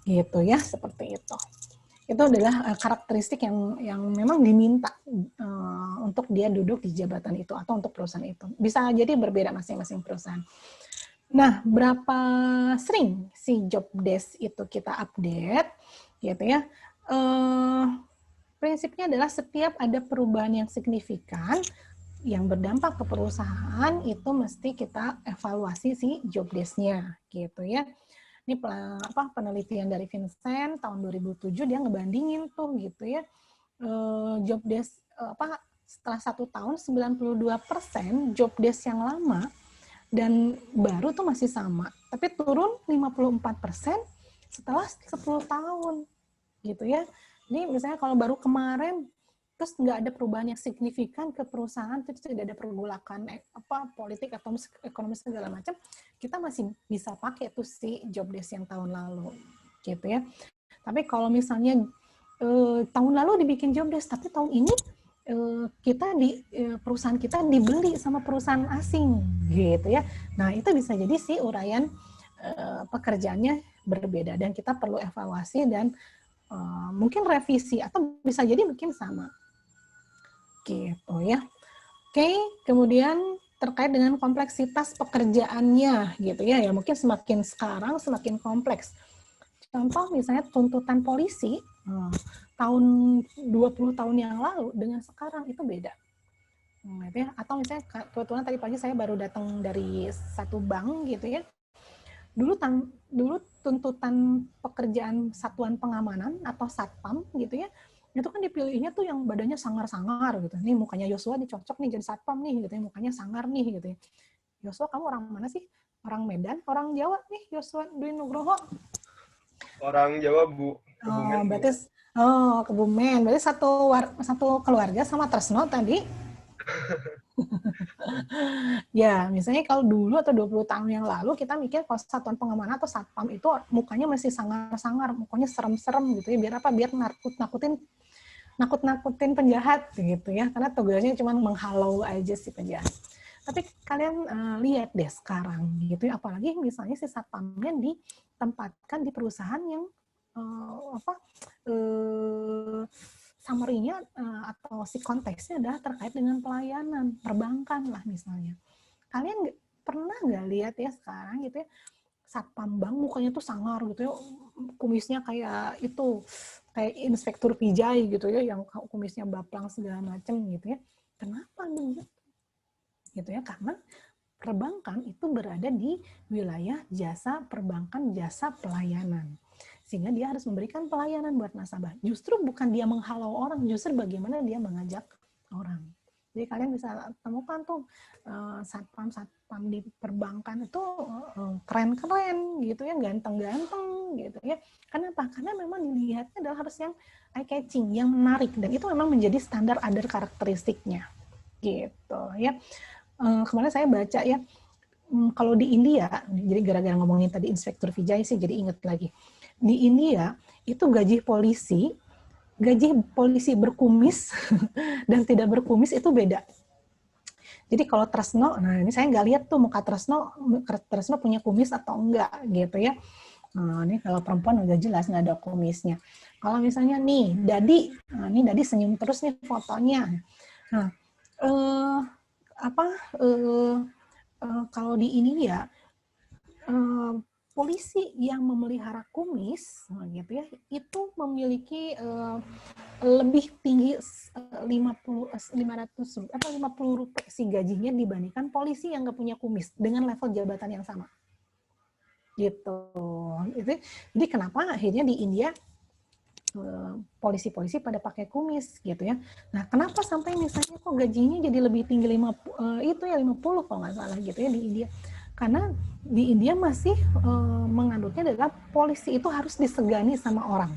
Gitu ya, seperti itu. Itu adalah karakteristik yang memang diminta untuk dia duduk di jabatan itu atau untuk perusahaan itu. Bisa jadi berbeda masing-masing perusahaan. Nah, berapa sering si job desk itu kita update, gitu ya? Prinsipnya adalah setiap ada perubahan yang signifikan yang berdampak ke perusahaan itu mesti kita evaluasi si job desk-nya, gitu ya. Ini penelitian dari Vincent tahun 2007 dia ngebandingin tuh gitu ya, job desk setelah 1 tahun 92% job desk yang lama dan baru tuh masih sama, tapi turun 54% setelah 10 tahun gitu ya. Jadi misalnya kalau baru kemarin terus nggak ada perubahan yang signifikan ke perusahaan, terus tidak ada pergolakan politik atau ekonomi segala macam, kita masih bisa pakai tuh si job desk yang tahun lalu, gitu ya. Tapi kalau misalnya tahun lalu dibikin job desk, tapi tahun ini kita perusahaan kita dibeli sama perusahaan asing, gitu ya. Nah itu bisa jadi si uraian pekerjaannya berbeda dan kita perlu evaluasi dan mungkin revisi atau bisa jadi mungkin sama. Gitu ya. Oke, kemudian terkait dengan kompleksitas pekerjaannya gitu ya. Ya mungkin semakin sekarang semakin kompleks. Contoh misalnya tuntutan polisi tahun 20 tahun yang lalu dengan sekarang itu beda. Gitu ya. Atau misalnya kebetulan tadi pagi saya baru datang dari satu bank gitu ya. Dulu tuntutan pekerjaan satuan pengamanan atau satpam gitu ya, itu kan dipilihnya tuh yang badannya sangar-sangar gitu. Nih mukanya Yosua dicocok nih jadi satpam nih gitu ya, mukanya sangar nih gitu ya. Yosua kamu orang mana sih? Orang Medan, orang Jawa nih Yosua Dwi Nugroho. Orang Jawa, Bu. Kebumen. Berarti Kebumen. Berarti satu keluarga sama Tresno tadi. Ya, misalnya kalau dulu atau 20 tahun yang lalu kita mikir kalau satuan pengamanan atau satpam itu mukanya masih sangar-sangar, mukanya serem-serem gitu ya. Biar apa? Biar nakut-nakutin penjahat gitu ya. Karena tugasnya cuma menghalau aja si penjahat. Tapi kalian lihat deh sekarang gitu ya, apalagi misalnya si satpamnya ditempatkan di perusahaan yang summary-nya atau si konteksnya adalah terkait dengan pelayanan, perbankan lah misalnya. Kalian pernah nggak lihat ya sekarang gitu ya, satpam bank mukanya tuh sangar gitu ya, kumisnya kayak inspektur Pijai gitu ya, yang kumisnya baplang segala macam gitu ya. Kenapa begitu? Gitu ya, karena perbankan itu berada di wilayah jasa perbankan, jasa pelayanan. Sehingga dia harus memberikan pelayanan buat nasabah. Justru bukan dia menghalau orang, justru bagaimana dia mengajak orang. Jadi kalian bisa temukan tuh satpam di perbankan itu keren-keren gitu ya, ganteng-ganteng gitu ya. Kenapa? Karena memang dilihatnya adalah harus yang eye-catching, yang menarik, dan itu memang menjadi standar other karakteristiknya gitu ya. Kemarin saya baca ya, kalau di India, jadi gara-gara ngomongin tadi inspektur Vijay sih jadi inget lagi. Di India itu gaji polisi berkumis dan tidak berkumis itu beda. Jadi kalau Tresno, nah ini saya nggak lihat tuh muka Tresno punya kumis atau enggak gitu ya. Nah, ini kalau perempuan udah jelas nggak ada kumisnya. Kalau misalnya nih ini Dadi senyum terus nih fotonya. Nah, kalau di India polisi yang memelihara kumis gitu ya itu memiliki lebih tinggi 50 si gajinya dibandingkan polisi yang nggak punya kumis dengan level jabatan yang sama gitu. Jadi kenapa akhirnya di India polisi-polisi pada pakai kumis gitu ya. Nah, kenapa sampai misalnya kok gajinya jadi lebih tinggi 50 kalau nggak salah gitu ya di India. Karena di India masih menganutnya adalah polisi itu harus disegani sama orang.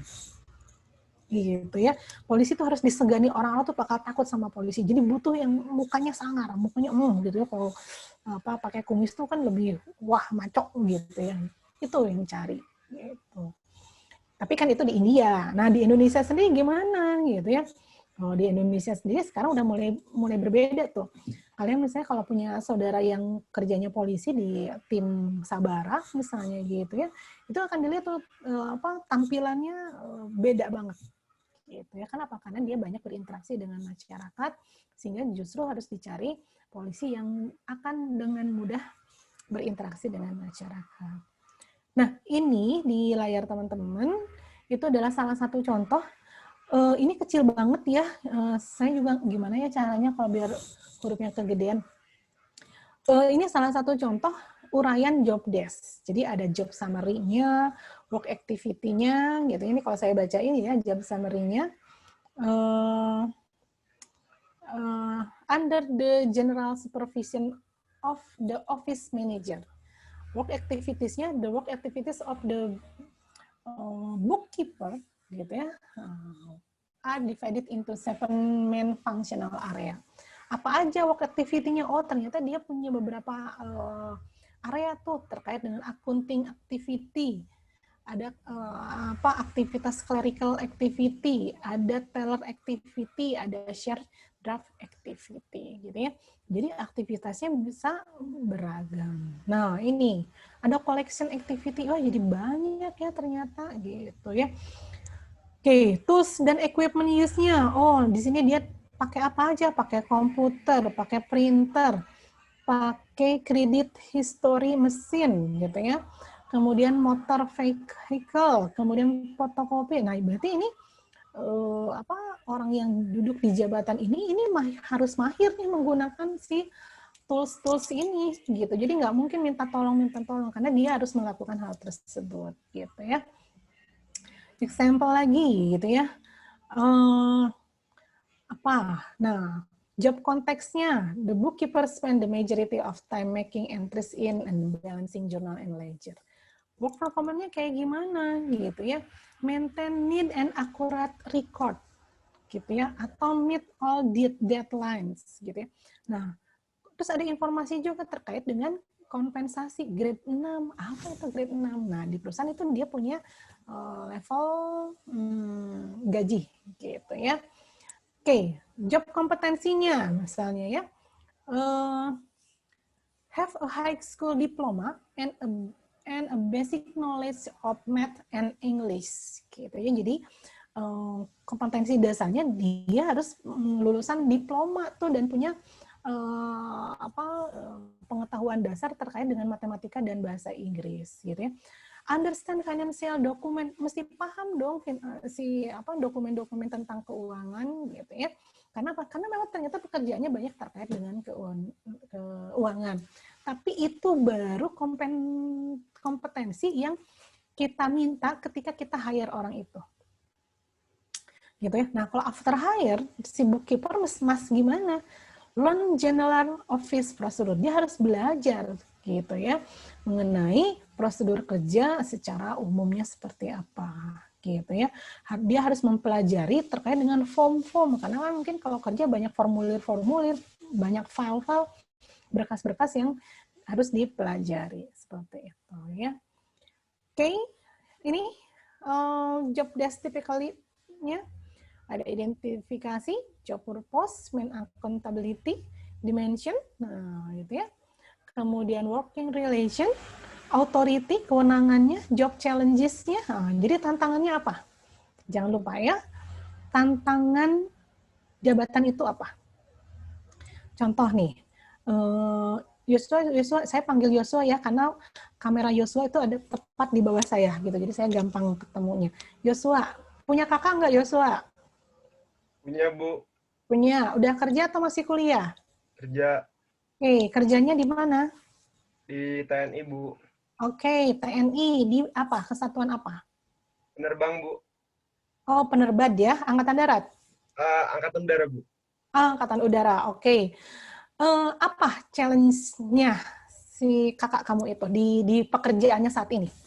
Gitu ya. Polisi itu harus disegani orang tuh bakal takut sama polisi. Jadi butuh yang mukanya sangar, mukanya gitu ya. Kalau pakai kumis tuh kan lebih maco gitu ya. Itu yang cari gitu. Tapi kan itu di India. Nah, di Indonesia sendiri gimana gitu ya? Kalau di Indonesia sendiri sekarang udah mulai berbeda tuh. Kalian misalnya kalau punya saudara yang kerjanya polisi di tim Sabara misalnya gitu ya, itu akan dilihat tuh tampilannya beda banget Gitu ya. Kenapa? Karena dia banyak berinteraksi dengan masyarakat, sehingga justru harus dicari polisi yang akan dengan mudah berinteraksi dengan masyarakat. Nah, ini di layar teman-teman, itu adalah salah satu contoh. Ini kecil banget ya. Saya juga gimana ya caranya kalau biar hurufnya kegedean. Ini salah satu contoh uraian job desk. Jadi ada job summary-nya, work activity-nya, gitu. Ini kalau saya baca ini ya, job summary-nya. Under the general supervision of the office manager. Work activities-nya, the work activities of the bookkeeper, gitu ya, are divided into 7 main functional area. Apa aja work activity-nya? Oh, ternyata dia punya beberapa area tuh terkait dengan accounting activity, ada aktivitas clerical activity, ada teller activity, ada share draft activity, gitu ya. Jadi aktivitasnya bisa beragam. Nah, ini ada collection activity. Oh, jadi banyak ya ternyata, gitu ya. Oke, tools dan equipment use-nya. Oh, di sini dia pakai apa aja? Pakai komputer, pakai printer, pakai credit history mesin, gitu ya. Kemudian motor vehicle, kemudian fotokopi. Nah, berarti ini orang yang duduk di jabatan ini harus mahir nih menggunakan si tools ini, gitu. Jadi nggak mungkin minta tolong karena dia harus melakukan hal tersebut, gitu ya. Example lagi, gitu ya. Nah, job konteksnya, the bookkeeper spend the majority of time making entries in and balancing journal and ledger. Work performance-nya kayak gimana, gitu ya. Maintain neat and accurate record, gitu ya. Atau meet all deadlines, gitu ya. Nah, terus ada informasi juga terkait dengan kompensasi grade 6. Apa itu grade 6? Nah, di perusahaan itu dia punya level gaji, gitu ya. Oke, job kompetensinya misalnya ya. Have a high school diploma and a basic knowledge of math and English, gitu ya. Jadi kompetensi dasarnya dia harus lulusan diploma tuh dan punya pengetahuan dasar terkait dengan matematika dan bahasa Inggris, gitu ya. Understand financial document, mesti paham dong dokumen-dokumen tentang keuangan, gitu ya. Karena apa? Karena memang ternyata pekerjaannya banyak terkait dengan keuangan. Tapi itu baru kompetensi yang kita minta ketika kita hire orang itu. Gitu ya. Nah, kalau after hire, si bookkeeper mas gimana? Learn general office procedure. Dia harus belajar, gitu ya, mengenai prosedur kerja secara umumnya seperti apa, gitu ya. Dia harus mempelajari terkait dengan form-form, karena mungkin kalau kerja banyak formulir-formulir, banyak file-file, berkas-berkas yang harus dipelajari, seperti itu ya. Oke, ini job desk typically-nya. Ada identifikasi, job purpose, main accountability, dimension, nah gitu ya. Kemudian working relation, authority, kewenangannya, job challenges-nya. Nah, jadi tantangannya apa? Jangan lupa ya, tantangan jabatan itu apa? Contoh nih, Yosua, saya panggil Yosua ya, karena kamera Yosua itu ada tepat di bawah saya, gitu. Jadi saya gampang ketemunya. Yosua, punya kakak nggak Yosua? Punya, Bu. Punya. Udah kerja atau masih kuliah? Kerja. Oke, kerjanya di mana? Di TNI, Bu. Oke, TNI. Di apa? Kesatuan apa? Penerbang, Bu. Oh, penerbang ya. Angkatan Darat? Angkatan Udara, Bu. Angkatan Udara, oke. Apa challenge-nya si kakak kamu itu di pekerjaannya saat ini?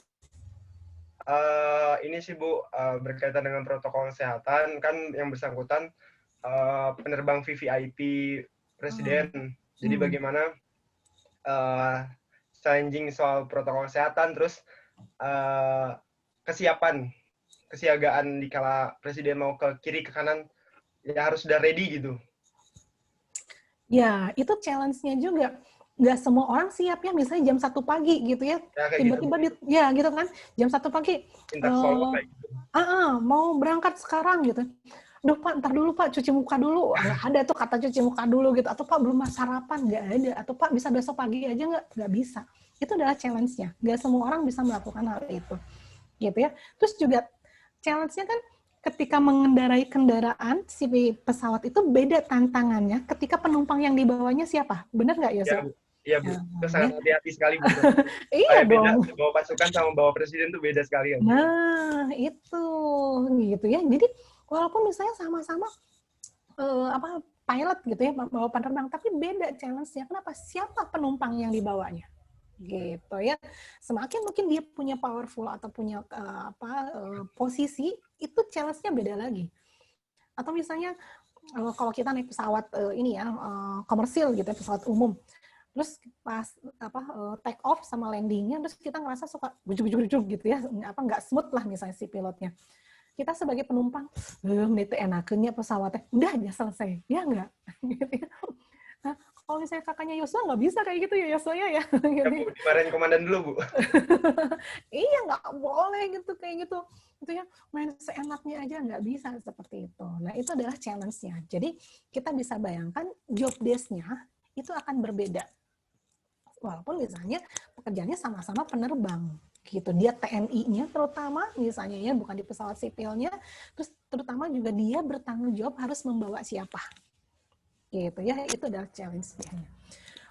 Ini sih, Bu, berkaitan dengan protokol kesehatan, kan yang bersangkutan penerbang VVIP Presiden. Jadi bagaimana challenging soal protokol kesehatan, terus kesiagaan dikala Presiden mau ke kiri, ke kanan, ya harus sudah ready gitu. Ya, itu challenge-nya juga. nggak semua orang siap ya, misalnya jam 1 pagi gitu ya, Ya, kayak tiba-tiba ya gitu kan, jam 1 pagi, minta follow kayak gitu. mau berangkat sekarang gitu. Duh Pak, ntar dulu Pak, cuci muka dulu. Nggak ada tuh kata cuci muka dulu gitu. Atau Pak, belum sarapan, nggak ada. Atau Pak, bisa besok pagi aja nggak bisa. Itu adalah challenge-nya. Nggak semua orang bisa melakukan hal itu. Gitu ya. Terus juga challenge-nya kan ketika mengendarai kendaraan, si pesawat itu beda tantangannya ketika penumpang yang dibawanya siapa. Benar nggak, Yos? Iya, Bu. Itu sangat hati-hati sekali, Bu. Iya dong. Beda, bawa pasukan sama bawa presiden tuh beda sekali. Ya, Bu. Nah, itu. Gitu ya. Jadi, walaupun misalnya sama-sama pilot gitu ya, bawa penerbang, tapi beda challenge-nya. Kenapa? Siapa penumpang yang dibawanya? Gitu ya. Semakin mungkin dia punya powerful atau punya posisi, itu challenge-nya beda lagi. Atau misalnya kalau kita naik pesawat komersil gitu ya, pesawat umum. Terus pas take off sama landingnya, terus kita ngerasa suka bujuk-bujuk gitu ya, nggak smooth lah misalnya si pilotnya. Kita sebagai penumpang, itu enakannya pesawatnya, udah aja selesai, ya nggak? Gitu ya. Nah, kalau misalnya kakaknya Yosua nggak bisa kayak gitu ya Yosua ya. Ya, Bu, dimarahin komandan dulu, Bu. Iya, nggak boleh gitu kayak gitu. Itu ya, main seenaknya aja nggak bisa seperti itu. Nah, itu adalah challenge-nya. Jadi, kita bisa bayangkan job desk-nya itu akan berbeda. Walaupun misalnya pekerjaannya sama-sama penerbang. Gitu. Dia TNI-nya terutama misalnya ya, bukan di pesawat sipilnya, terus terutama juga dia bertanggung jawab harus membawa siapa. Gitu ya, itu adalah challenge-nya.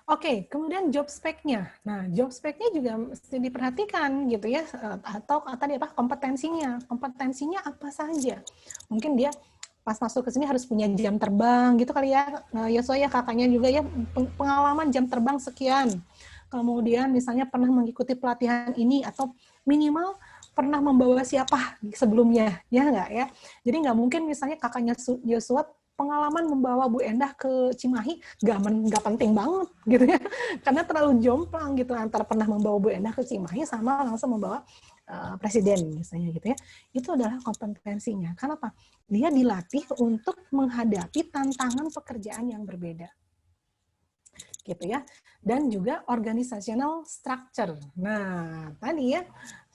Oke, kemudian job spec-nya. Nah, job spec-nya juga mesti diperhatikan gitu ya, atau tadi kompetensinya. Kompetensinya apa saja? Mungkin dia pas masuk ke sini harus punya jam terbang gitu kali ya. Yosua ya, kakaknya juga ya, pengalaman jam terbang sekian. Kemudian misalnya pernah mengikuti pelatihan ini atau minimal pernah membawa siapa sebelumnya, ya nggak ya? Jadi nggak mungkin misalnya kakaknya Yosua pengalaman membawa Bu Endah ke Cimahi nggak penting banget gitu ya, karena terlalu jomplang gitu antara pernah membawa Bu Endah ke Cimahi sama langsung membawa presiden misalnya gitu ya. Itu adalah kompetensinya. Kenapa? Dia dilatih untuk menghadapi tantangan pekerjaan yang berbeda. Gitu ya. Dan juga organizational structure. Nah, tadi ya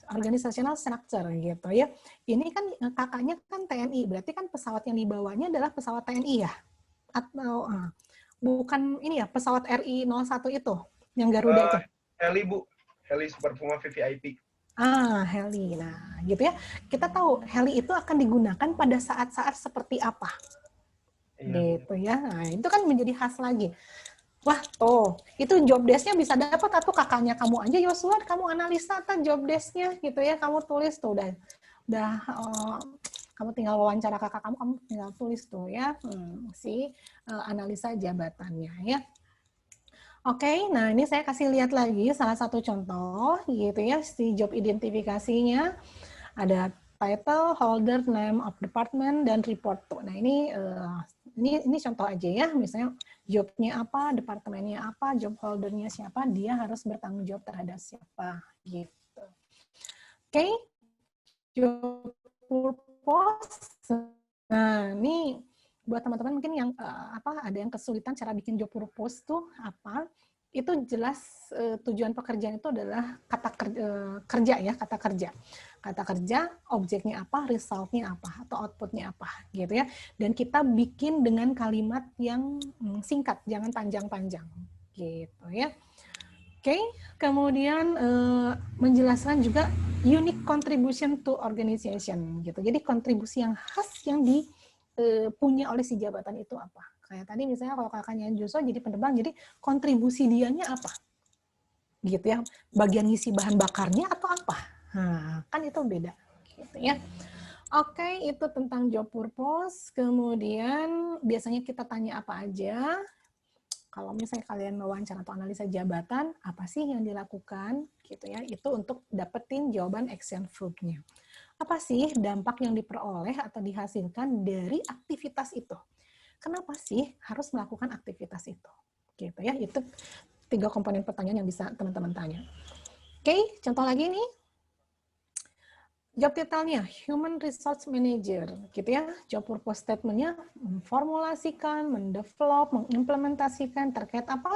organizational structure gitu ya. Ini kan kakaknya kan TNI, berarti kan pesawat yang dibawanya adalah pesawat TNI ya? Atau bukan ini ya, pesawat RI-01 itu yang Garuda itu? Heli, Bu. Heli Super Puma VVIP. Heli. Nah, gitu ya. Kita tahu heli itu akan digunakan pada saat-saat seperti apa. Gitu ya. Nah, itu kan menjadi khas lagi. Wah, itu job desk-nya bisa dapat atau kakaknya kamu aja Yosua, kamu analisa kan job desk-nya gitu ya, kamu tulis tuh udah kamu tinggal wawancara kakak kamu tinggal tulis tuh ya, analisa jabatannya ya. Oke, nah ini saya kasih lihat lagi salah satu contoh gitu ya, si job identifikasinya ada title, holder, name of department, dan report tuh. Nah ini contoh aja ya, misalnya job-nya apa, departemennya apa, job holder-nya siapa, dia harus bertanggung jawab terhadap siapa, gitu. Oke, job purpose. Nah, ini buat teman-teman mungkin yang ada yang kesulitan cara bikin job purpose tuh apa? Itu jelas tujuan pekerjaan itu adalah kata kerja ya, kata kerja. Kata kerja, objeknya apa, resultnya apa, atau outputnya apa, gitu ya. Dan kita bikin dengan kalimat yang singkat, jangan panjang-panjang, gitu ya. Oke, kemudian menjelaskan juga unique contribution to organization, gitu. Jadi kontribusi yang khas yang dipunya oleh si jabatan itu apa. Kayak tadi misalnya kalau kakaknya Joshua jadi penerbang, jadi kontribusi dianya apa, gitu ya. Bagian ngisi bahan bakarnya atau apa. Nah, kan itu beda, gitu ya. Oke, itu tentang job purpose. Kemudian biasanya kita tanya apa aja. Kalau misalnya kalian wawancara atau analisa jabatan, apa sih yang dilakukan, gitu ya? Itu untuk dapetin jawaban action verb-nya. Apa sih dampak yang diperoleh atau dihasilkan dari aktivitas itu? Kenapa sih harus melakukan aktivitas itu? Gitu ya. Itu 3 komponen pertanyaan yang bisa teman-teman tanya. Oke, contoh lagi nih. Job title-nya Human Resource Manager, gitu ya. Job purpose statement-nya memformulasikan, mendevelop, mengimplementasikan terkait apa?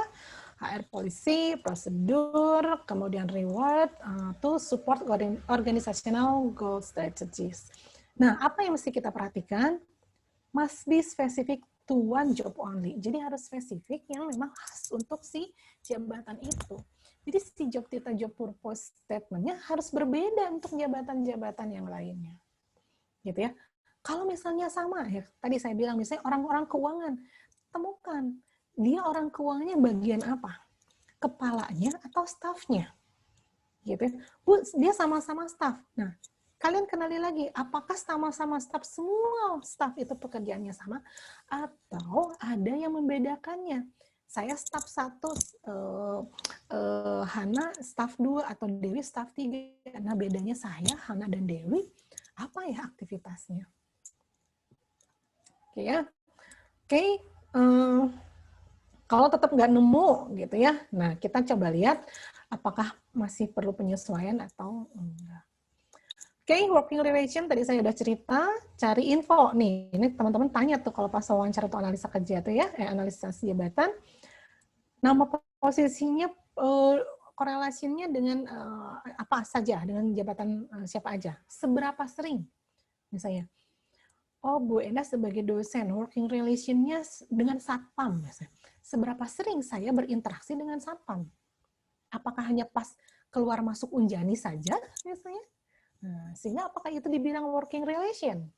HR policy, prosedur, kemudian reward, to support organizational goal strategies. Nah, apa yang mesti kita perhatikan? Must be specific to one job only. Jadi harus spesifik yang memang khas untuk si jabatan itu. Jadi si job title, job purpose statement-nya harus berbeda untuk jabatan-jabatan yang lainnya. Gitu ya. Kalau misalnya sama, ya tadi saya bilang misalnya orang-orang keuangan, temukan dia orang keuangannya bagian apa? Kepalanya atau stafnya? Gitu ya. Bu, dia sama-sama staf. Nah, kalian kenali lagi, apakah sama-sama staf, semua staf itu pekerjaannya sama, atau ada yang membedakannya? Saya staf 1, Hana staf 2, atau Dewi staf 3. Nah, bedanya saya, Hana, dan Dewi, apa ya aktivitasnya? Oke ya. Oke, kalau tetap nggak nemu gitu ya, nah kita coba lihat apakah masih perlu penyesuaian atau enggak. Oke, working relation tadi saya udah cerita, cari info nih. Ini teman-teman tanya tuh kalau pas wawancara atau analisa kerja tuh ya, analisa jabatan. Nama posisinya, korelasinya dengan apa saja, dengan jabatan siapa aja. Seberapa sering, misalnya. Oh, Bu Enda sebagai dosen, working relation-nya dengan satpam. Misalnya. Seberapa sering saya berinteraksi dengan satpam? Apakah hanya pas keluar masuk Unjani saja, misalnya? Nah, sehingga apakah itu dibilang working relation?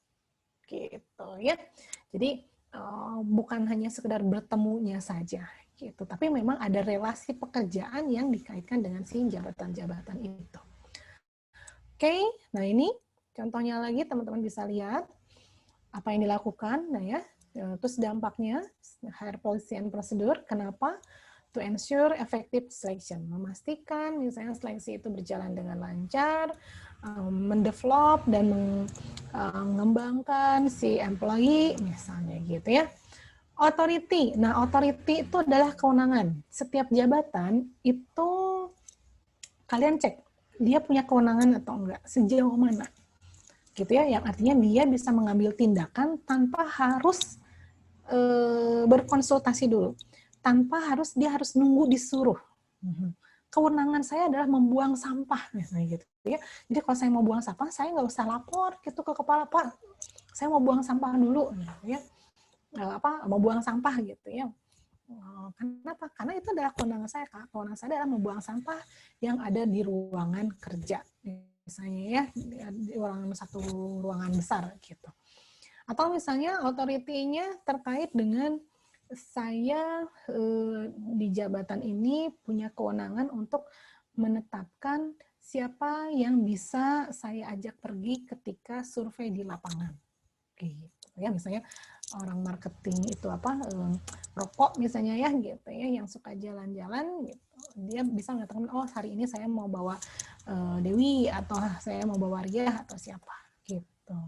Gitu ya. Jadi, bukan hanya sekedar bertemunya saja. Gitu. Tapi memang ada relasi pekerjaan yang dikaitkan dengan si jabatan-jabatan itu. Oke, nah ini contohnya lagi teman-teman bisa lihat apa yang dilakukan, nah ya, terus dampaknya, HR policy and procedure, kenapa? To ensure effective selection, memastikan misalnya seleksi itu berjalan dengan lancar, mendevelop dan mengembangkan si employee, misalnya gitu ya. Authority. Nah, authority itu adalah kewenangan. Setiap jabatan itu kalian cek dia punya kewenangan atau enggak, sejauh mana. Gitu ya, yang artinya dia bisa mengambil tindakan tanpa harus berkonsultasi dulu. Tanpa dia harus nunggu disuruh. Kewenangan saya adalah membuang sampah misalnya gitu ya. Jadi kalau saya mau buang sampah, saya nggak usah lapor gitu ke kepala, Pak. Saya mau buang sampah dulu gitu ya. Mau buang sampah gitu ya. Kenapa? Karena itu adalah kewenangan saya, Kak. Kewenangan saya adalah membuang sampah yang ada di ruangan kerja, misalnya ya, di satu ruangan besar gitu. Atau misalnya authority-nya terkait dengan saya di jabatan ini punya kewenangan untuk menetapkan siapa yang bisa saya ajak pergi ketika survei di lapangan. Gitu ya, misalnya orang marketing itu rokok misalnya ya gitu ya, yang suka jalan-jalan gitu, dia bisa mengatakan oh hari ini saya mau bawa Dewi atau saya mau bawa Ria atau siapa gitu.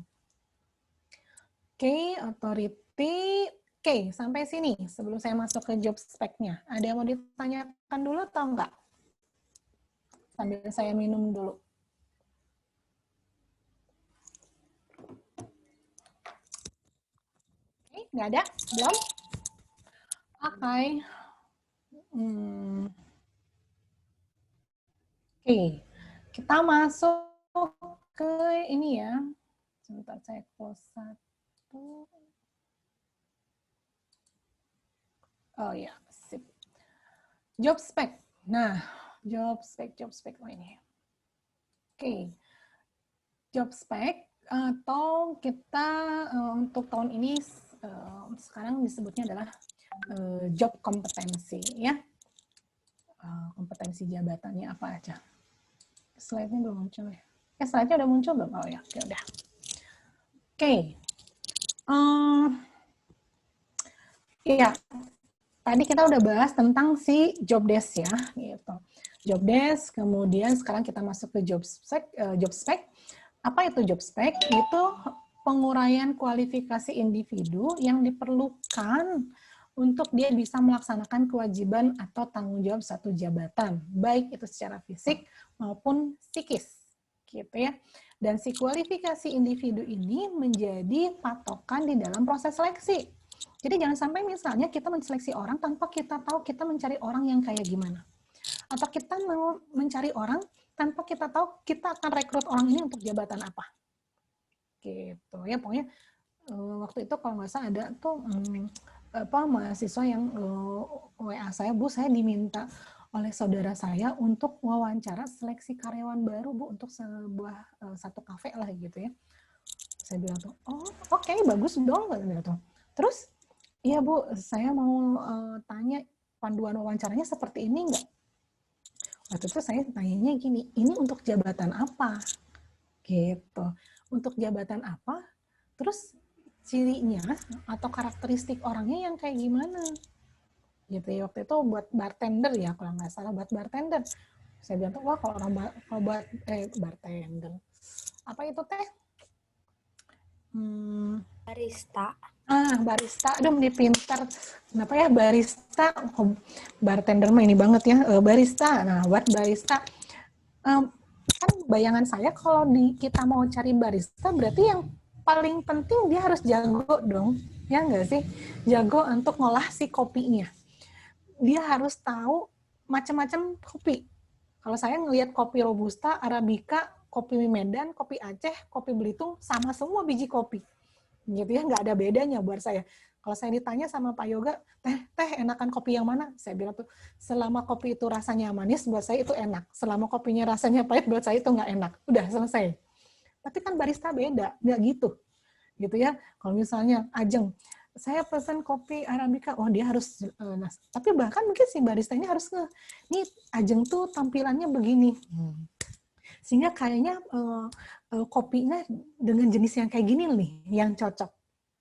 Oke, authority. Oke, sampai sini sebelum saya masuk ke job spec-nya, ada yang mau ditanyakan dulu atau enggak? Sambil saya minum dulu. Nggak ada? Belum? Oke. Oke. Kita masuk ke ini ya. Sebentar saya close satu. Oh ya, sip. Job spec. Nah, job spec oh ini. Oke. Job spec atau kita untuk tahun ini sekarang disebutnya adalah job kompetensi ya. Kompetensi jabatannya apa aja. Slide-nya belum muncul ya. Slide-nya udah muncul belum? Oh ya, oke udah. Oke. Iya. Tadi kita udah bahas tentang si job desk ya, gitu. Job desk, kemudian sekarang kita masuk ke job spec. Apa itu job spec? Itu penguraian kualifikasi individu yang diperlukan untuk dia bisa melaksanakan kewajiban atau tanggung jawab satu jabatan, baik itu secara fisik maupun psikis, gitu ya. Dan si kualifikasi individu ini menjadi patokan di dalam proses seleksi. Jadi jangan sampai misalnya kita menseleksi orang tanpa kita tahu kita mencari orang yang kayak gimana. Atau kita mau mencari orang tanpa kita tahu kita akan rekrut orang ini untuk jabatan apa. Gitu ya, pokoknya waktu itu kalau nggak salah ada tuh mahasiswa yang WA saya, Bu, saya diminta oleh saudara saya untuk wawancara seleksi karyawan baru, Bu, untuk satu kafe lah gitu ya. Saya bilang tuh, oh oke, bagus dong. Gitu. Terus, iya Bu, saya mau tanya panduan wawancaranya seperti ini nggak? Waktu itu saya tanyanya gini, ini untuk jabatan apa? Gitu. Untuk jabatan apa? Terus cirinya atau karakteristik orangnya yang kayak gimana? Gitu ya. Waktu itu buat bartender ya, kalau nggak salah buat bartender. Saya bilang tuh, wah kalau buat bartender. Apa itu teh? Barista. Barista. Aduh, ini pintar. Kenapa ya barista? Bartender mah ini banget ya. Barista. Nah, buat barista. Kan bayangan saya kalau kita mau cari barista, berarti yang paling penting dia harus jago dong. Ya nggak sih? Jago untuk ngolah si kopinya. Dia harus tahu macam-macam kopi. Kalau saya ngelihat kopi Robusta, Arabica, kopi Medan, kopi Aceh, kopi Belitung, sama semua biji kopi. Gitu ya, nggak ada bedanya buat saya. Kalau saya ditanya sama Pak Yoga, teh enakan kopi yang mana? Saya bilang tuh, selama kopi itu rasanya manis, buat saya itu enak. Selama kopinya rasanya pahit, buat saya itu nggak enak. Udah, selesai. Tapi kan barista beda, nggak gitu. Gitu ya. Kalau misalnya Ajeng, saya pesan kopi Arabica, oh dia harus, tapi bahkan mungkin si barista ini harus nih Ajeng tuh tampilannya begini. Sehingga kayaknya kopinya dengan jenis yang kayak gini nih, yang cocok.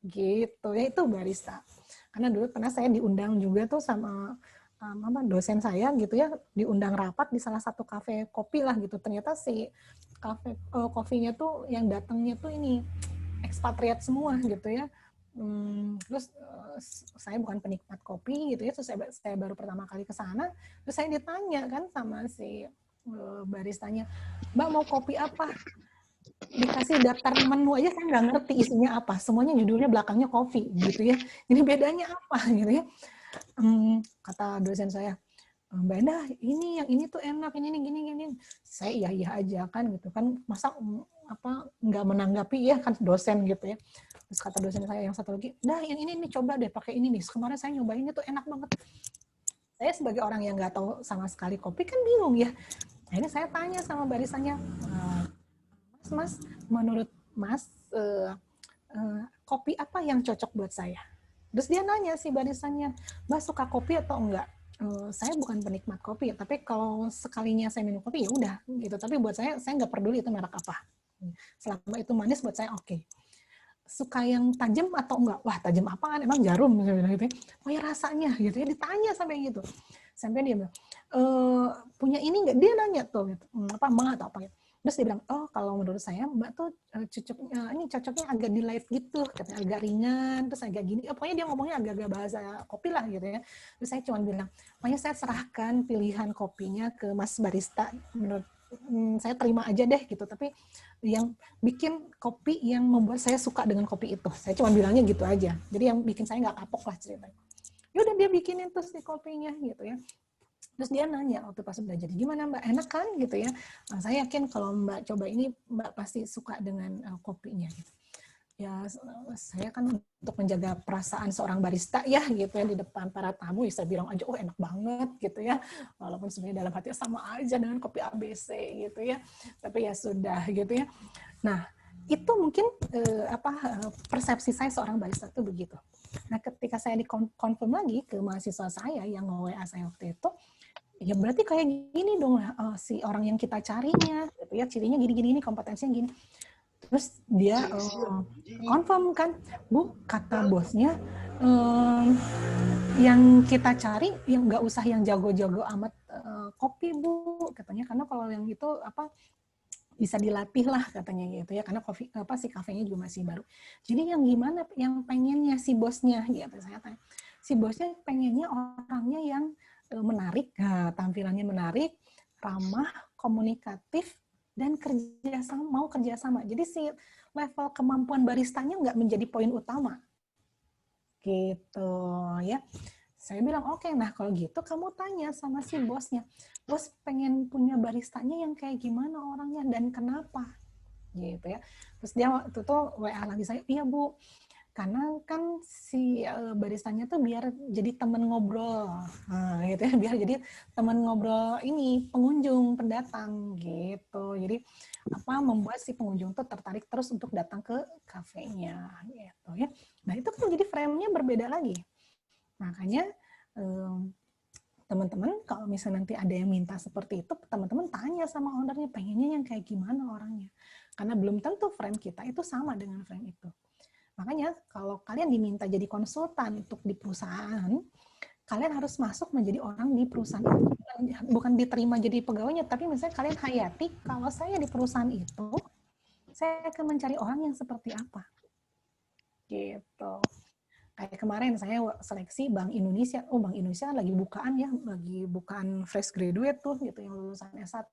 Gitu, ya itu barista. Karena dulu pernah saya diundang juga tuh sama dosen saya gitu ya, diundang rapat di salah satu kafe kopi lah gitu. Ternyata si kafe kopinya tuh yang datangnya tuh ini ekspatriat semua gitu ya. Terus saya bukan penikmat kopi gitu ya, terus saya baru pertama kali ke sana, terus saya ditanya kan sama si baristanya, Mbak mau kopi apa? Dikasih daftar menu aja saya nggak ngerti isinya apa, semuanya judulnya belakangnya kopi gitu ya. Jadi bedanya apa gitu ya? Kata dosen saya, Mbak Endah, ini yang ini tuh enak, ini gini. Saya iya aja kan gitu kan, masa nggak menanggapi ya kan dosen gitu ya. Terus kata dosen saya yang satu lagi, nah yang ini nih coba deh pakai ini nih. Kemarin saya nyobainnya tuh enak banget. Saya sebagai orang yang nggak tahu sama sekali kopi kan bingung ya. Akhirnya saya tanya sama barisannya, Mas, menurut Mas kopi apa yang cocok buat saya? Terus dia nanya si barisannya, Mbak suka kopi atau enggak? Saya bukan penikmat kopi, tapi kalau sekalinya saya minum kopi ya udah gitu. Tapi buat saya nggak peduli itu merek apa. Selama itu manis buat saya oke. Suka yang tajam atau enggak? Wah tajam apaan? Emang jarum gitu. Oh ya rasanya gitu ya, ditanya sampai gitu. Sampai dia bilang, punya ini enggak? Dia nanya tuh gitu. Mbak atau apa gitu. Terus dia bilang, oh kalau menurut saya Mbak tuh cocoknya agak di light gitu, katanya agak ringan, terus agak gini. Pokoknya dia ngomongnya agak-agak bahasa kopi lah gitu ya. Terus saya cuma bilang, pokoknya saya serahkan pilihan kopinya ke Mas Barista. Menurut saya terima aja deh gitu, tapi yang bikin kopi yang membuat saya suka dengan kopi itu. Saya cuma bilangnya gitu aja. Jadi yang bikin saya nggak kapok lah ceritanya. Yaudah dia bikinin tuh si kopinya gitu ya. Terus dia nanya waktu pas udah jadi, gimana Mbak, enak kan gitu ya. Nah, saya yakin kalau Mbak coba ini, Mbak pasti suka dengan kopinya gitu. Ya saya kan untuk menjaga perasaan seorang barista ya gitu ya di depan para tamu ya saya bilang aja enak banget gitu ya, walaupun sebenarnya dalam hati sama aja dengan kopi ABC gitu ya, tapi ya sudah gitu ya. Nah itu mungkin persepsi saya seorang barista itu begitu. Nah ketika saya dikonfirm lagi ke mahasiswa saya yang nge-WA saya waktu itu, ya berarti kayak gini dong si orang yang kita carinya gitu ya, cirinya gini-gini, kompetensinya gini. Terus dia confirm kan, Bu, kata bosnya yang kita cari yang nggak usah yang jago-jago amat kopi Bu, katanya, karena kalau yang itu bisa dilatih lah katanya gitu ya, karena si kafenya juga masih baru. Jadi yang gimana yang pengennya si bosnya gitu, saya tanya. Si bosnya pengennya orangnya yang menarik, tampilannya menarik, ramah, komunikatif, dan mau kerjasama. Jadi si level kemampuan baristanya nggak menjadi poin utama. gitu ya. Saya bilang oke, nah kalau gitu kamu tanya sama si bosnya, bos pengen punya baristanya yang kayak gimana orangnya dan kenapa, gitu ya. Terus dia waktu itu WA lagi saya, iya Bu, karena kan si baristanya tuh biar jadi teman ngobrol, nah, gitu ya, biar jadi teman ngobrol ini pengunjung pendatang gitu. Jadi membuat si pengunjung tuh tertarik terus untuk datang ke kafenya gitu ya. Nah itu kan jadi frame-nya berbeda lagi. Makanya teman-teman kalau misalnya nanti ada yang minta seperti itu, teman-teman tanya sama ownernya pengennya yang kayak gimana orangnya. Karena belum tentu frame kita itu sama dengan frame itu. Makanya kalau kalian diminta jadi konsultan untuk di perusahaan, kalian harus masuk menjadi orang di perusahaan itu. Bukan diterima jadi pegawainya, tapi misalnya kalian hayati, kalau saya di perusahaan itu, saya akan mencari orang yang seperti apa. Gitu. Kayak kemarin saya seleksi Bank Indonesia. Oh, Bank Indonesia lagi bukaan ya, lagi bukaan fresh graduate tuh gitu yang lulusan S1.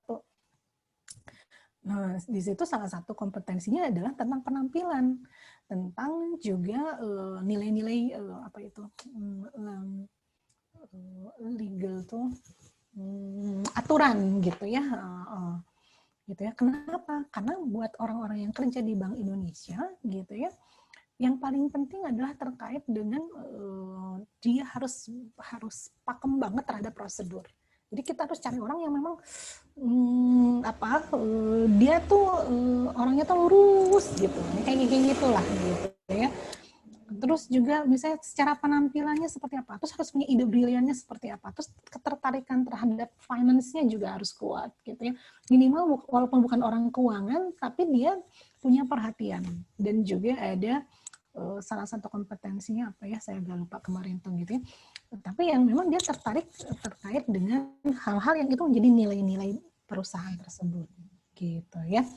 Nah, di situ salah satu kompetensinya adalah tentang penampilan, tentang juga nilai-nilai legal tuh aturan gitu ya. Gitu ya. Kenapa? Karena buat orang-orang yang kerja di Bank Indonesia gitu ya, yang paling penting adalah terkait dengan dia harus pakem banget terhadap prosedur. Jadi kita harus cari orang yang memang dia tuh orangnya tuh lurus gitu, kayak gitulah gitu ya. Terus juga misalnya secara penampilannya seperti apa, terus harus punya ide briliannya seperti apa, terus ketertarikan terhadap finance-nya juga harus kuat gitu ya. Minimal walaupun bukan orang keuangan, tapi dia punya perhatian. Dan juga ada salah satu kompetensinya apa ya, saya agak lupa kemarin tuh gitu ya. Tapi yang memang dia terkait dengan hal-hal yang itu menjadi nilai-nilai perusahaan tersebut gitu ya.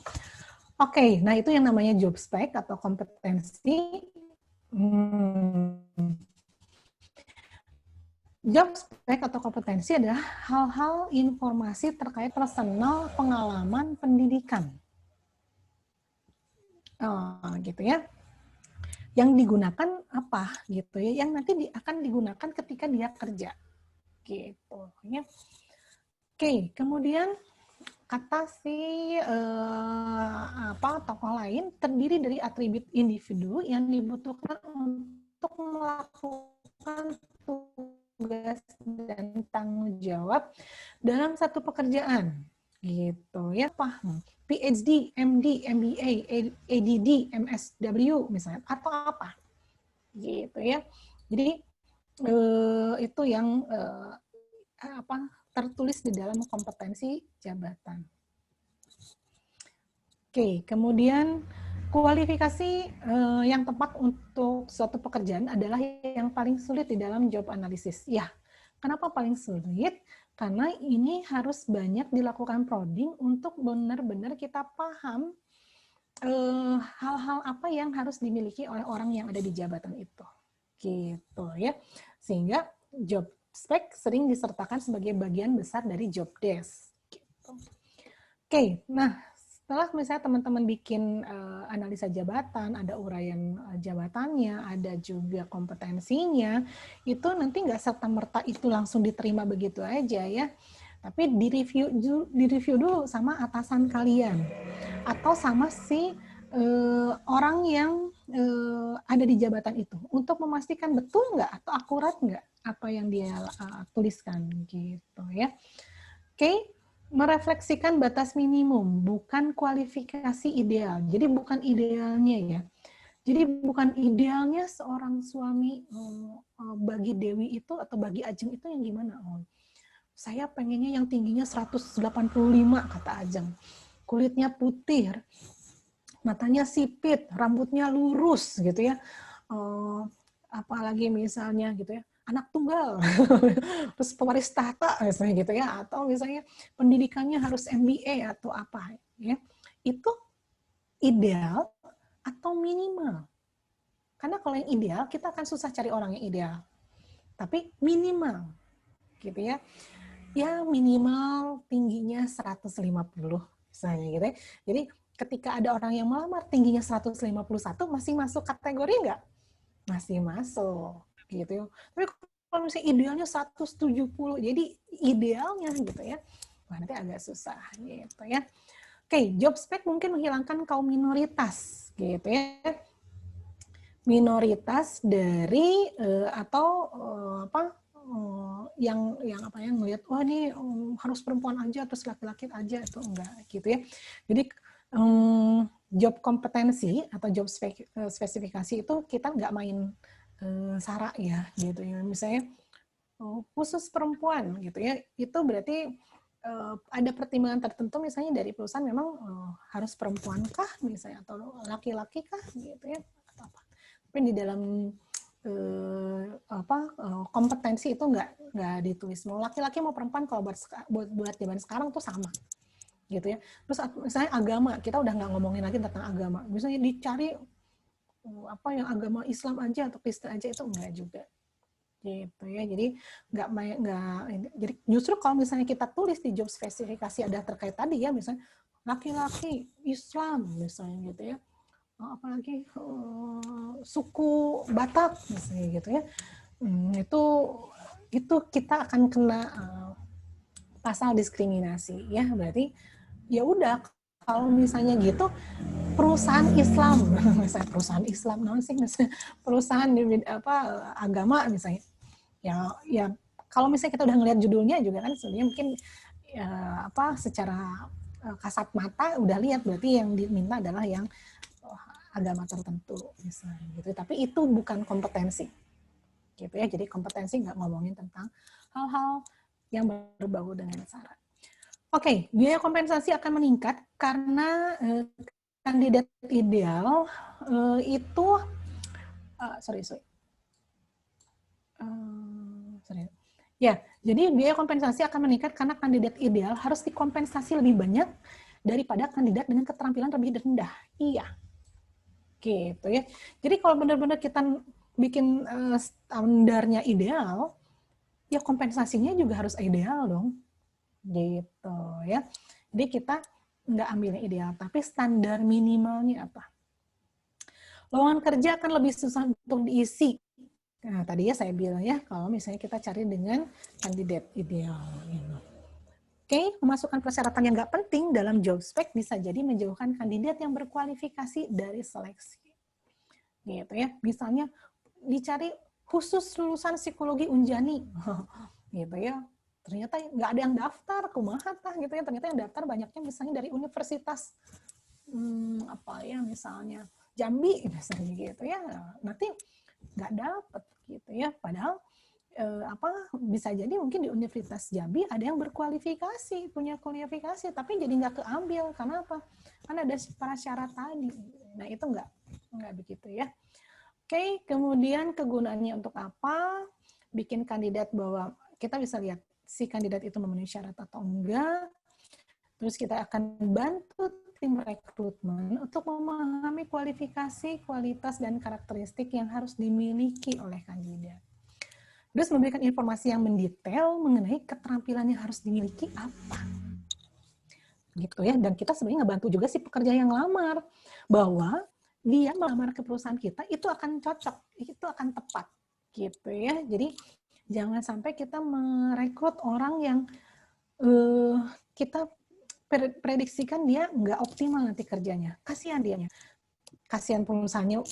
Oke, nah itu yang namanya job spec atau kompetensi. Job spec atau kompetensi adalah hal-hal informasi terkait personal, pengalaman, pendidikan. Gitu ya. Yang digunakan apa gitu ya, yang nanti akan digunakan ketika dia kerja gitu ya. Oke, kemudian kata si tokoh lain terdiri dari atribut individu yang dibutuhkan untuk melakukan tugas dan tanggung jawab dalam satu pekerjaan gitu ya. Paham? PhD, MD, MBA, ADD, MSW misalnya atau apa gitu ya. Jadi itu yang tertulis di dalam kompetensi jabatan. Oke, kemudian kualifikasi yang tepat untuk suatu pekerjaan adalah yang paling sulit di dalam job analysis. Ya, kenapa paling sulit? Karena ini harus banyak dilakukan prodding untuk benar-benar kita paham hal-hal apa yang harus dimiliki oleh orang yang ada di jabatan itu. Gitu ya. Sehingga job spec sering disertakan sebagai bagian besar dari job desk. Gitu. Oke, nah setelah misalnya teman-teman bikin analisa jabatan, ada uraian jabatannya, ada juga kompetensinya, itu nanti nggak serta-merta itu langsung diterima begitu aja ya. Tapi direview dulu sama atasan kalian atau sama si orang yang ada di jabatan itu untuk memastikan betul nggak atau akurat nggak apa yang dia tuliskan gitu ya. Oke. Merefleksikan batas minimum, bukan kualifikasi ideal. Jadi bukan idealnya ya. Jadi bukan idealnya seorang suami bagi Dewi itu atau bagi Ajeng itu yang gimana? Saya pengennya yang tingginya 185 kata Ajeng. Kulitnya putih, matanya sipit, rambutnya lurus gitu ya. Apalagi misalnya gitu ya. Anak tunggal, terus pewaris tahta misalnya gitu ya, atau misalnya pendidikannya harus MBA atau apa ya, itu ideal atau minimal. Karena kalau yang ideal kita akan susah cari orang yang ideal, tapi minimal, gitu ya, ya minimal tingginya 150 misalnya gitu ya. Jadi ketika ada orang yang melamar tingginya 151 masih masuk kategori nggak? Masih masuk. gitu ya. Tapi kalau misalnya idealnya 170, jadi idealnya gitu ya, wah nanti agak susah gitu ya. Oke, job spec mungkin menghilangkan kaum minoritas gitu ya. Minoritas dari yang apa ya, ngelihat wah ini harus perempuan aja terus laki-laki aja, itu enggak gitu ya. Jadi job kompetensi atau job spesifikasi itu kita nggak main sara ya gitu ya. Misalnya khusus perempuan gitu ya, itu berarti ada pertimbangan tertentu, misalnya dari perusahaan memang harus perempuan kah misalnya atau laki-laki kah gitu ya, atau apa. Tapi di dalam kompetensi itu nggak ditulis mau laki-laki mau perempuan. Kalau buat zaman sekarang tuh sama gitu ya. Terus misalnya agama, kita udah nggak ngomongin lagi tentang agama, misalnya dicari yang agama Islam aja atau Kristen aja, itu enggak juga gitu ya. Jadi jadi justru kalau misalnya kita tulis di job spesifikasi ada terkait tadi ya, misalnya laki-laki Islam misalnya gitu ya, apalagi suku Batak misalnya gitu ya, itu kita akan kena pasal diskriminasi ya. Berarti ya udah, kalau misalnya gitu perusahaan Islam misalnya perusahaan Islam misalnya perusahaan agama misalnya, ya kalau misalnya kita udah ngelihat judulnya juga kan sebenarnya mungkin secara kasat mata udah lihat berarti yang diminta adalah yang agama tertentu misalnya gitu. Tapi itu bukan kompetensi gitu ya. Jadi kompetensi nggak ngomongin tentang hal-hal yang berbau dengan sara. Oke, biaya kompensasi akan meningkat karena kandidat ideal itu ya, jadi biaya kompensasi akan meningkat karena kandidat ideal harus dikompensasi lebih banyak daripada kandidat dengan keterampilan lebih rendah. Iya, gitu ya. Jadi kalau benar-benar kita bikin standarnya ideal, ya kompensasinya juga harus ideal dong, gitu ya. Jadi kita nggak ambilnya ideal, tapi standar minimalnya apa? Lowongan kerja akan lebih susah untuk diisi. Nah, tadi ya saya bilang ya, kalau misalnya kita cari dengan kandidat ideal. Oke, memasukkan persyaratan yang nggak penting dalam job spec bisa jadi menjauhkan kandidat yang berkualifikasi dari seleksi. Gitu ya. Misalnya dicari khusus lulusan psikologi Unjani, gitu ya. Ternyata nggak ada yang daftar, kumaha tah gitu ya. Ternyata yang daftar banyaknya misalnya dari universitas misalnya Jambi misalnya gitu ya. Nanti nggak dapet gitu ya. Padahal bisa jadi mungkin di Universitas Jambi ada yang berkualifikasi, punya kualifikasi, tapi jadi nggak keambil. Karena apa? Karena ada syarat tadi. Nah itu nggak begitu ya. Oke, kemudian kegunaannya untuk apa? Bikin kandidat bahwa kita bisa lihat si kandidat itu memenuhi syarat atau enggak. Terus kita akan bantu tim rekrutmen untuk memahami kualifikasi, kualitas, dan karakteristik yang harus dimiliki oleh kandidat. Terus memberikan informasi yang mendetail mengenai keterampilan yang harus dimiliki apa. Gitu ya. Dan kita sebenarnya ngebantu juga si pekerja yang lamar bahwa dia melamar ke perusahaan kita itu akan cocok, itu akan tepat. Gitu ya. Jadi jangan sampai kita merekrut orang yang kita prediksikan dia nggak optimal nanti kerjanya. Kasihan dianya. Kasihan perusahaannya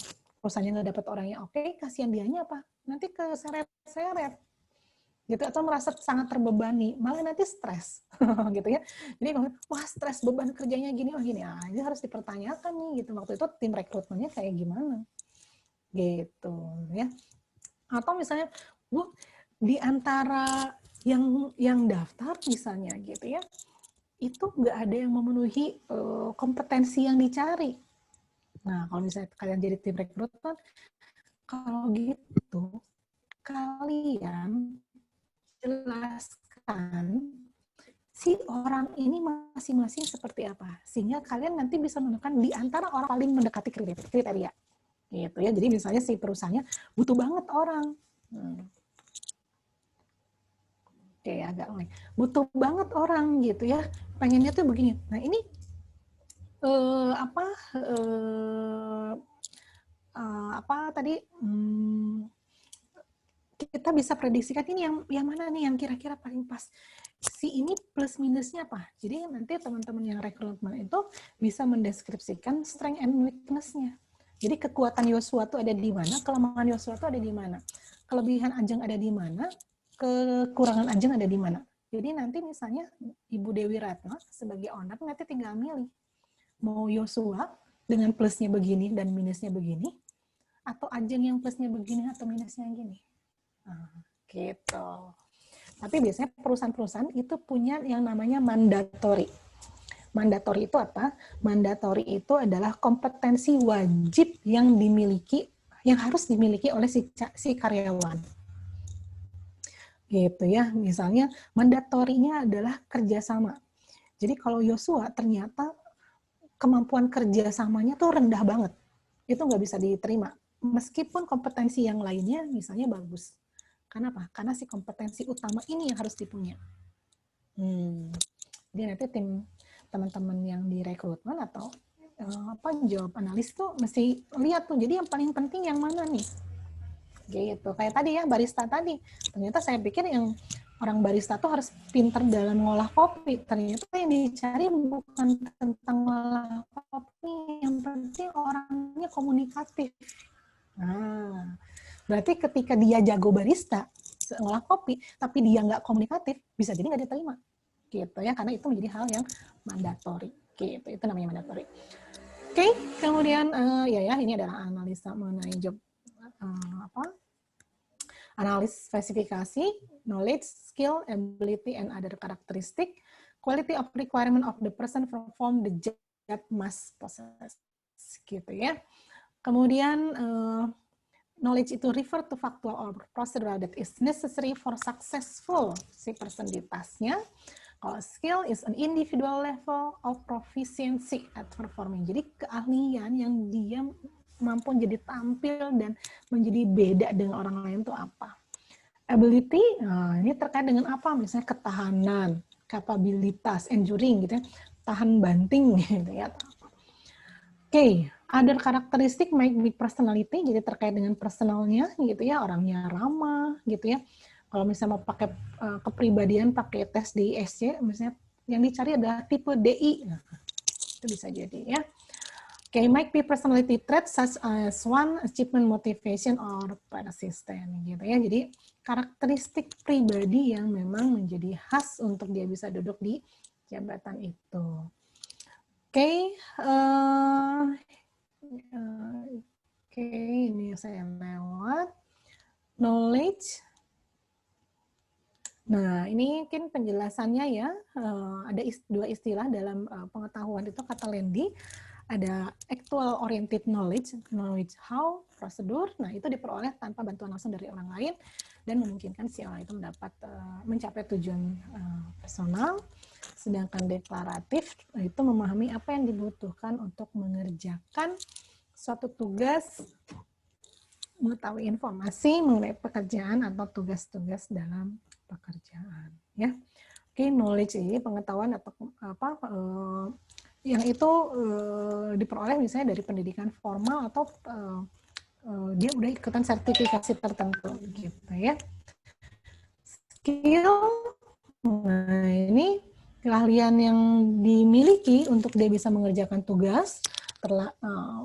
nggak dapat orang yang oke, kasihan dianya apa? Nanti keseret-seret. Gitu, atau merasa sangat terbebani, malah nanti stres. Gitu ya. Jadi wah stres, beban kerjanya gini, ini harus dipertanyakan nih gitu. Waktu itu tim rekrutmennya kayak gimana? Gitu ya. Atau misalnya, Bu, di antara yang daftar misalnya gitu ya, itu nggak ada yang memenuhi kompetensi yang dicari. Nah, kalau misalnya kalian jadi tim rekrutmen, kalau gitu kalian jelaskan si orang ini masing-masing seperti apa, sehingga kalian nanti bisa menentukan di antara orang paling mendekati kriteria. Gitu ya. Jadi misalnya si perusahaannya butuh banget orang. Oke, agak lain. Butuh banget orang gitu ya. Pengennya tuh begini. Nah, ini tadi kita bisa prediksikan ini yang mana nih yang kira-kira paling pas. Si ini plus minusnya apa. Jadi nanti teman-teman yang rekrutmen itu bisa mendeskripsikan strength and weakness-nya. Jadi kekuatan Yosua itu ada di mana, kelemahan Yosua itu ada di mana. Kelebihan Ajeng ada di mana, kekurangan Ajeng ada di mana. Jadi nanti misalnya Ibu Dewi Ratna sebagai owner nanti tinggal milih. Mau Yosua dengan plusnya begini dan minusnya begini, atau Ajeng yang plusnya begini atau minusnya yang gini. Nah, gitu. Tapi biasanya perusahaan-perusahaan itu punya yang namanya mandatory. Mandatory itu apa? Mandatory itu adalah kompetensi wajib yang dimiliki, yang harus dimiliki oleh si karyawan. Gitu ya. Misalnya mandatorinya adalah kerjasama. Jadi kalau Yosua ternyata kemampuan kerjasamanya tuh rendah banget. Itu nggak bisa diterima. Meskipun kompetensi yang lainnya misalnya bagus. Kenapa? Karena si kompetensi utama ini yang harus dipunya. Jadi nanti tim teman-teman yang di rekrutmen atau job analis tuh mesti lihat tuh. Jadi yang paling penting yang mana nih? Gitu. Kayak tadi ya barista tadi. Ternyata saya pikir yang orang barista tuh harus pintar dalam ngolah kopi. Ternyata yang dicari bukan tentang ngolah kopi, yang penting orangnya komunikatif. Nah, berarti ketika dia jago barista, ngolah kopi, tapi dia nggak komunikatif, bisa jadi nggak diterima. Gitu ya, karena itu menjadi hal yang mandatori. Gitu, itu namanya mandatori. Oke, kemudian ini adalah analisa mengenai job analis spesifikasi, knowledge, skill, ability, and other characteristic, quality of requirement of the person perform the job must possess. Gitu ya. Kemudian knowledge itu refer to factual or procedural that is necessary for successful si person di tasnya. Kalau skill is an individual level of proficiency at performing. Jadi keahlian yang dia mampu jadi tampil dan menjadi beda dengan orang lain itu apa. Ability, ini terkait dengan apa? Misalnya ketahanan, kapabilitas, enduring gitu ya, tahan banting gitu ya. Oke, other karakteristik might be personality, jadi terkait dengan personalnya gitu ya, orangnya ramah gitu ya. Kalau misalnya mau pakai kepribadian, pakai tes DISC, misalnya yang dicari adalah tipe DI, nah, itu bisa jadi ya. Oke, might be personality traits such as one, achievement, motivation, or persistence gitu ya. Jadi karakteristik pribadi yang memang menjadi khas untuk dia bisa duduk di jabatan itu. Oke, ini saya lewat. Knowledge. Nah, ini mungkin penjelasannya ya. Ada dua istilah dalam pengetahuan itu kata Landy. Ada actual oriented knowledge, knowledge how, prosedur. Nah, itu diperoleh tanpa bantuan langsung dari orang lain dan memungkinkan si orang itu mencapai tujuan personal. Sedangkan deklaratif itu memahami apa yang dibutuhkan untuk mengerjakan suatu tugas, mengetahui informasi mengenai pekerjaan atau tugas-tugas dalam pekerjaan. Ya, oke, knowledge ini pengetahuan atau yang itu diperoleh misalnya dari pendidikan formal atau dia udah ikutan sertifikasi tertentu gitu ya. Skill, nah ini keahlian yang dimiliki untuk dia bisa mengerjakan tugas,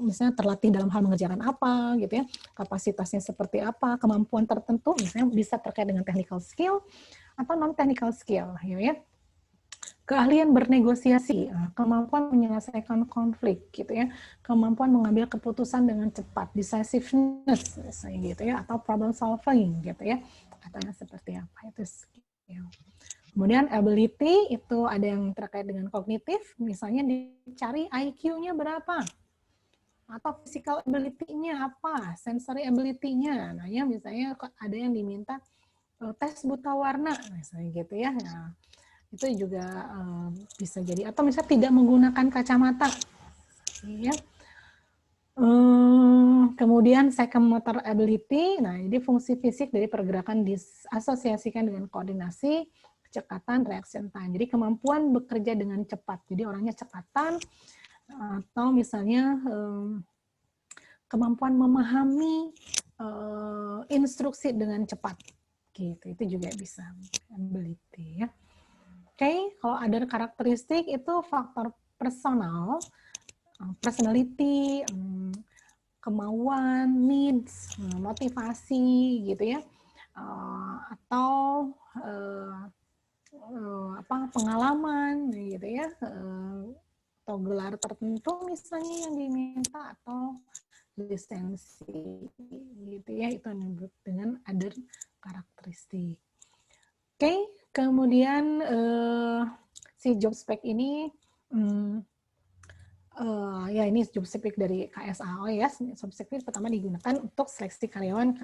misalnya terlatih dalam hal mengerjakan apa gitu ya, kapasitasnya seperti apa, kemampuan tertentu misalnya bisa terkait dengan technical skill atau non technical skill ya. Keahlian bernegosiasi, kemampuan menyelesaikan konflik gitu ya, kemampuan mengambil keputusan dengan cepat, decisiveness misalnya gitu ya, atau problem solving gitu ya, katanya seperti apa itu skill. Kemudian ability itu ada yang terkait dengan kognitif, misalnya dicari IQ-nya berapa, atau physical ability-nya apa, sensory ability-nya. Nah, ya misalnya ada yang diminta tes buta warna, misalnya gitu ya. Nah, itu juga bisa jadi, atau misalnya tidak menggunakan kacamata. Ya. Kemudian psychomotor ability, nah ini fungsi fisik dari pergerakan disasosiasikan dengan koordinasi, kecepatan, reaction time. Jadi kemampuan bekerja dengan cepat. Jadi orangnya cepatan, atau misalnya kemampuan memahami instruksi dengan cepat. Gitu, itu juga bisa ability ya. Oke, kalau ada karakteristik itu faktor personal, personality, kemauan, needs, motivasi gitu ya, atau pengalaman gitu ya, atau gelar tertentu misalnya yang diminta, atau lisensi gitu ya, itu disebut dengan other karakteristik. Oke, kemudian si job spec ini ya ini job spec dari KSAO ya. Job spec ini pertama digunakan untuk seleksi karyawan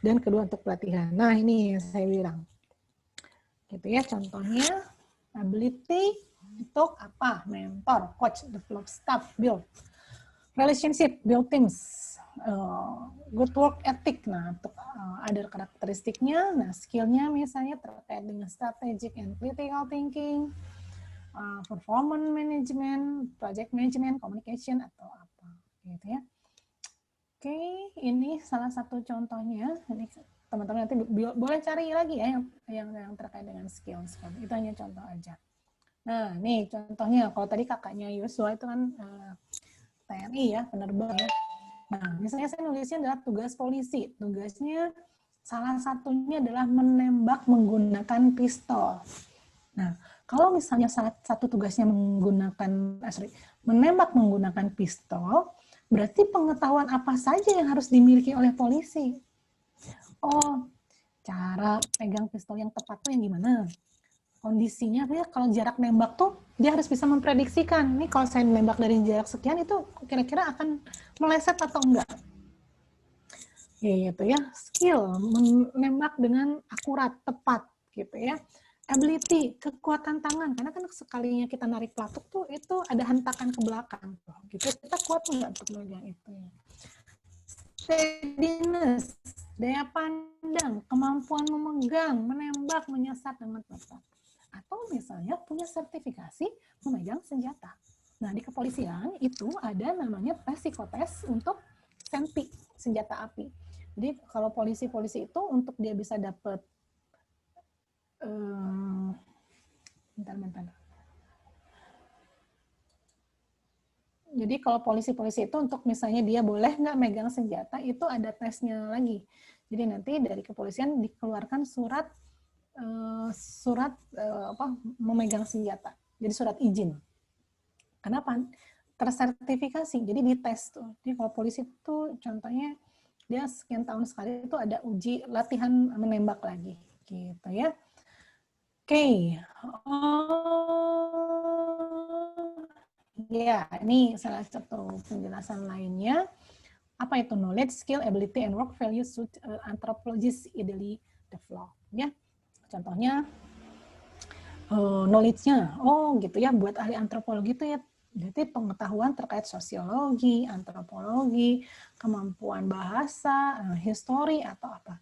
dan kedua untuk pelatihan. Nah, ini yang saya bilang. Gitu ya, contohnya ability untuk apa? Mentor, coach, develop staff, build relationship, build teams, good work ethic. Nah, untuk ada karakteristiknya, nah skillnya misalnya terkait dengan strategic and critical thinking, performance management, project management, communication atau apa, gitu ya. Oke, ini salah satu contohnya. Ini teman-teman nanti boleh cari lagi ya yang terkait dengan skill. Itu hanya contoh aja. Nah, nih contohnya kalau tadi kakaknya Yosua itu kan TNI ya, penerbang ya. Nah, misalnya saya nulisnya adalah tugas polisi. Tugasnya salah satunya adalah menembak menggunakan pistol. Nah, kalau misalnya satu tugasnya menembak menggunakan pistol, berarti pengetahuan apa saja yang harus dimiliki oleh polisi? Oh, cara pegang pistol yang tepat tuh yang gimana? Kondisinya ya, kalau jarak nembak tuh dia harus bisa memprediksikan. Nih kalau saya nembak dari jarak sekian itu kira-kira akan meleset atau enggak? Gitu ya. Skill menembak dengan akurat, tepat gitu ya. Ability, kekuatan tangan, karena kan sekalinya kita narik pelatuk tuh itu ada hentakan ke belakang tuh. Gitu kita kuat enggak untuk megang itu ya. Steadiness, daya pandang, kemampuan memegang, menembak, menyasar dengan tepat. Atau misalnya punya sertifikasi memegang senjata. Nah, di kepolisian itu ada namanya tes psikotes untuk SENPI, senjata api. Jadi kalau polisi-polisi itu untuk dia bisa dapat bentar. Jadi kalau polisi-polisi itu untuk misalnya dia boleh nggak megang senjata, itu ada tesnya lagi. Jadi nanti dari kepolisian dikeluarkan surat memegang senjata. Jadi surat izin. Kenapa? Tersertifikasi. Jadi dites tuh. Jadi kalau polisi itu contohnya dia sekian tahun sekali itu ada uji latihan menembak lagi, gitu ya. Oke. Ya, ini salah satu penjelasan lainnya. Apa itu knowledge, skill, ability, and work values should anthropologists ideally develop. Ya, contohnya knowledge-nya, gitu ya, buat ahli antropologi itu ya, berarti pengetahuan terkait sosiologi, antropologi, kemampuan bahasa, histori atau apa.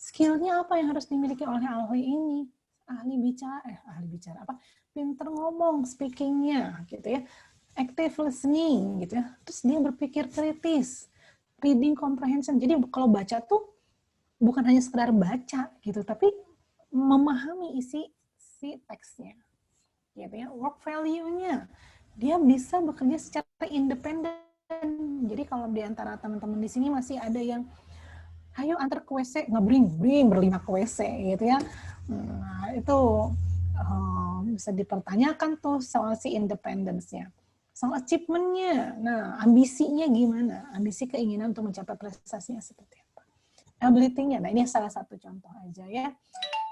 Skill-nya apa yang harus dimiliki oleh ahli ini? Ahli bicara apa? Pinter ngomong, speaking-nya, gitu ya. Active listening gitu ya. Terus dia berpikir kritis, reading comprehension. Jadi kalau baca tuh bukan hanya sekedar baca gitu, tapi memahami isi teksnya. Gitu ya. Work value-nya. Dia bisa bekerja secara independen. Jadi kalau di antara teman-teman di sini masih ada yang ayo antar ke WC, ngebring berlima ke WC gitu ya. Nah, itu bisa dipertanyakan tuh soal si independence-nya. Soal achievement-nya, nah ambisinya gimana? Ambisi keinginan untuk mencapai prestasinya seperti apa? Ability-nya, nah ini salah satu contoh aja ya.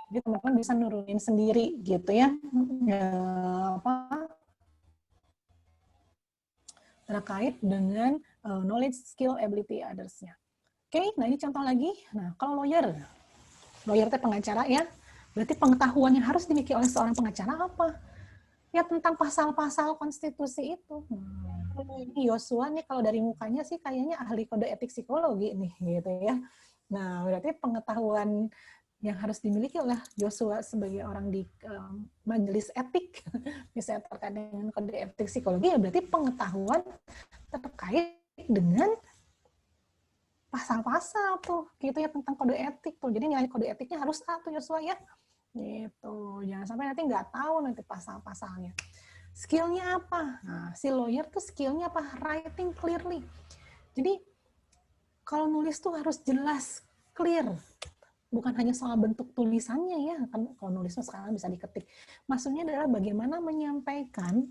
Jadi teman-teman bisa nurunin sendiri gitu ya. Terkait dengan knowledge, skill, ability others-nya. Oke, nah ini contoh lagi. Nah kalau lawyer itu pengacara ya, berarti pengetahuan yang harus dimiliki oleh seorang pengacara apa? Ya tentang pasal-pasal konstitusi itu. Ini Yosua nih kalau dari mukanya sih kayaknya ahli kode etik psikologi nih gitu ya. Nah berarti pengetahuan yang harus dimiliki oleh Yosua sebagai orang di majelis etik misalnya terkait dengan kode etik psikologi ya berarti pengetahuan terkait dengan pasal-pasal tuh gitu ya tentang kode etik tuh. Jadi nilai kode etiknya harus A tuh Yosua ya. Gitu. Jangan sampai nanti nggak tahu nanti pasal-pasalnya. Skillnya apa? Nah, si lawyer tuh skillnya apa? Writing clearly. Jadi kalau nulis tuh harus jelas, clear. Bukan hanya soal bentuk tulisannya ya, kan kalau nulisnya sekarang bisa diketik. Maksudnya adalah bagaimana menyampaikan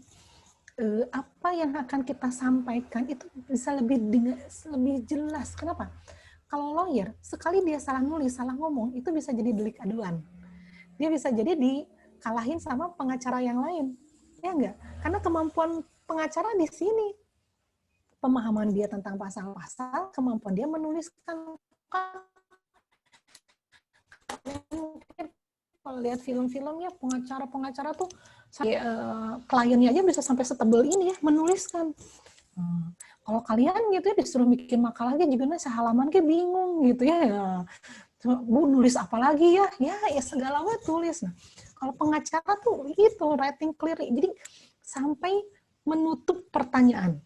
apa yang akan kita sampaikan itu bisa lebih jelas. Kenapa? Kalau lawyer, sekali dia salah nulis, salah ngomong, itu bisa jadi delik aduan. Dia bisa jadi dikalahin sama pengacara yang lain. Ya enggak? Karena kemampuan pengacara di sini. Pemahaman dia tentang pasal-pasal, kemampuan dia menuliskan. Kalau lihat film-filmnya, pengacara-pengacara tuh kliennya aja bisa sampai setebel ini ya, menuliskan. Kalau kalian gitu ya disuruh bikin makalah aja juga sehalaman kayak bingung gitu ya. Bu nulis apa lagi ya? Ya segala macam tulis. Nah, kalau pengacara tuh itu writing clear. Jadi sampai menutup pertanyaan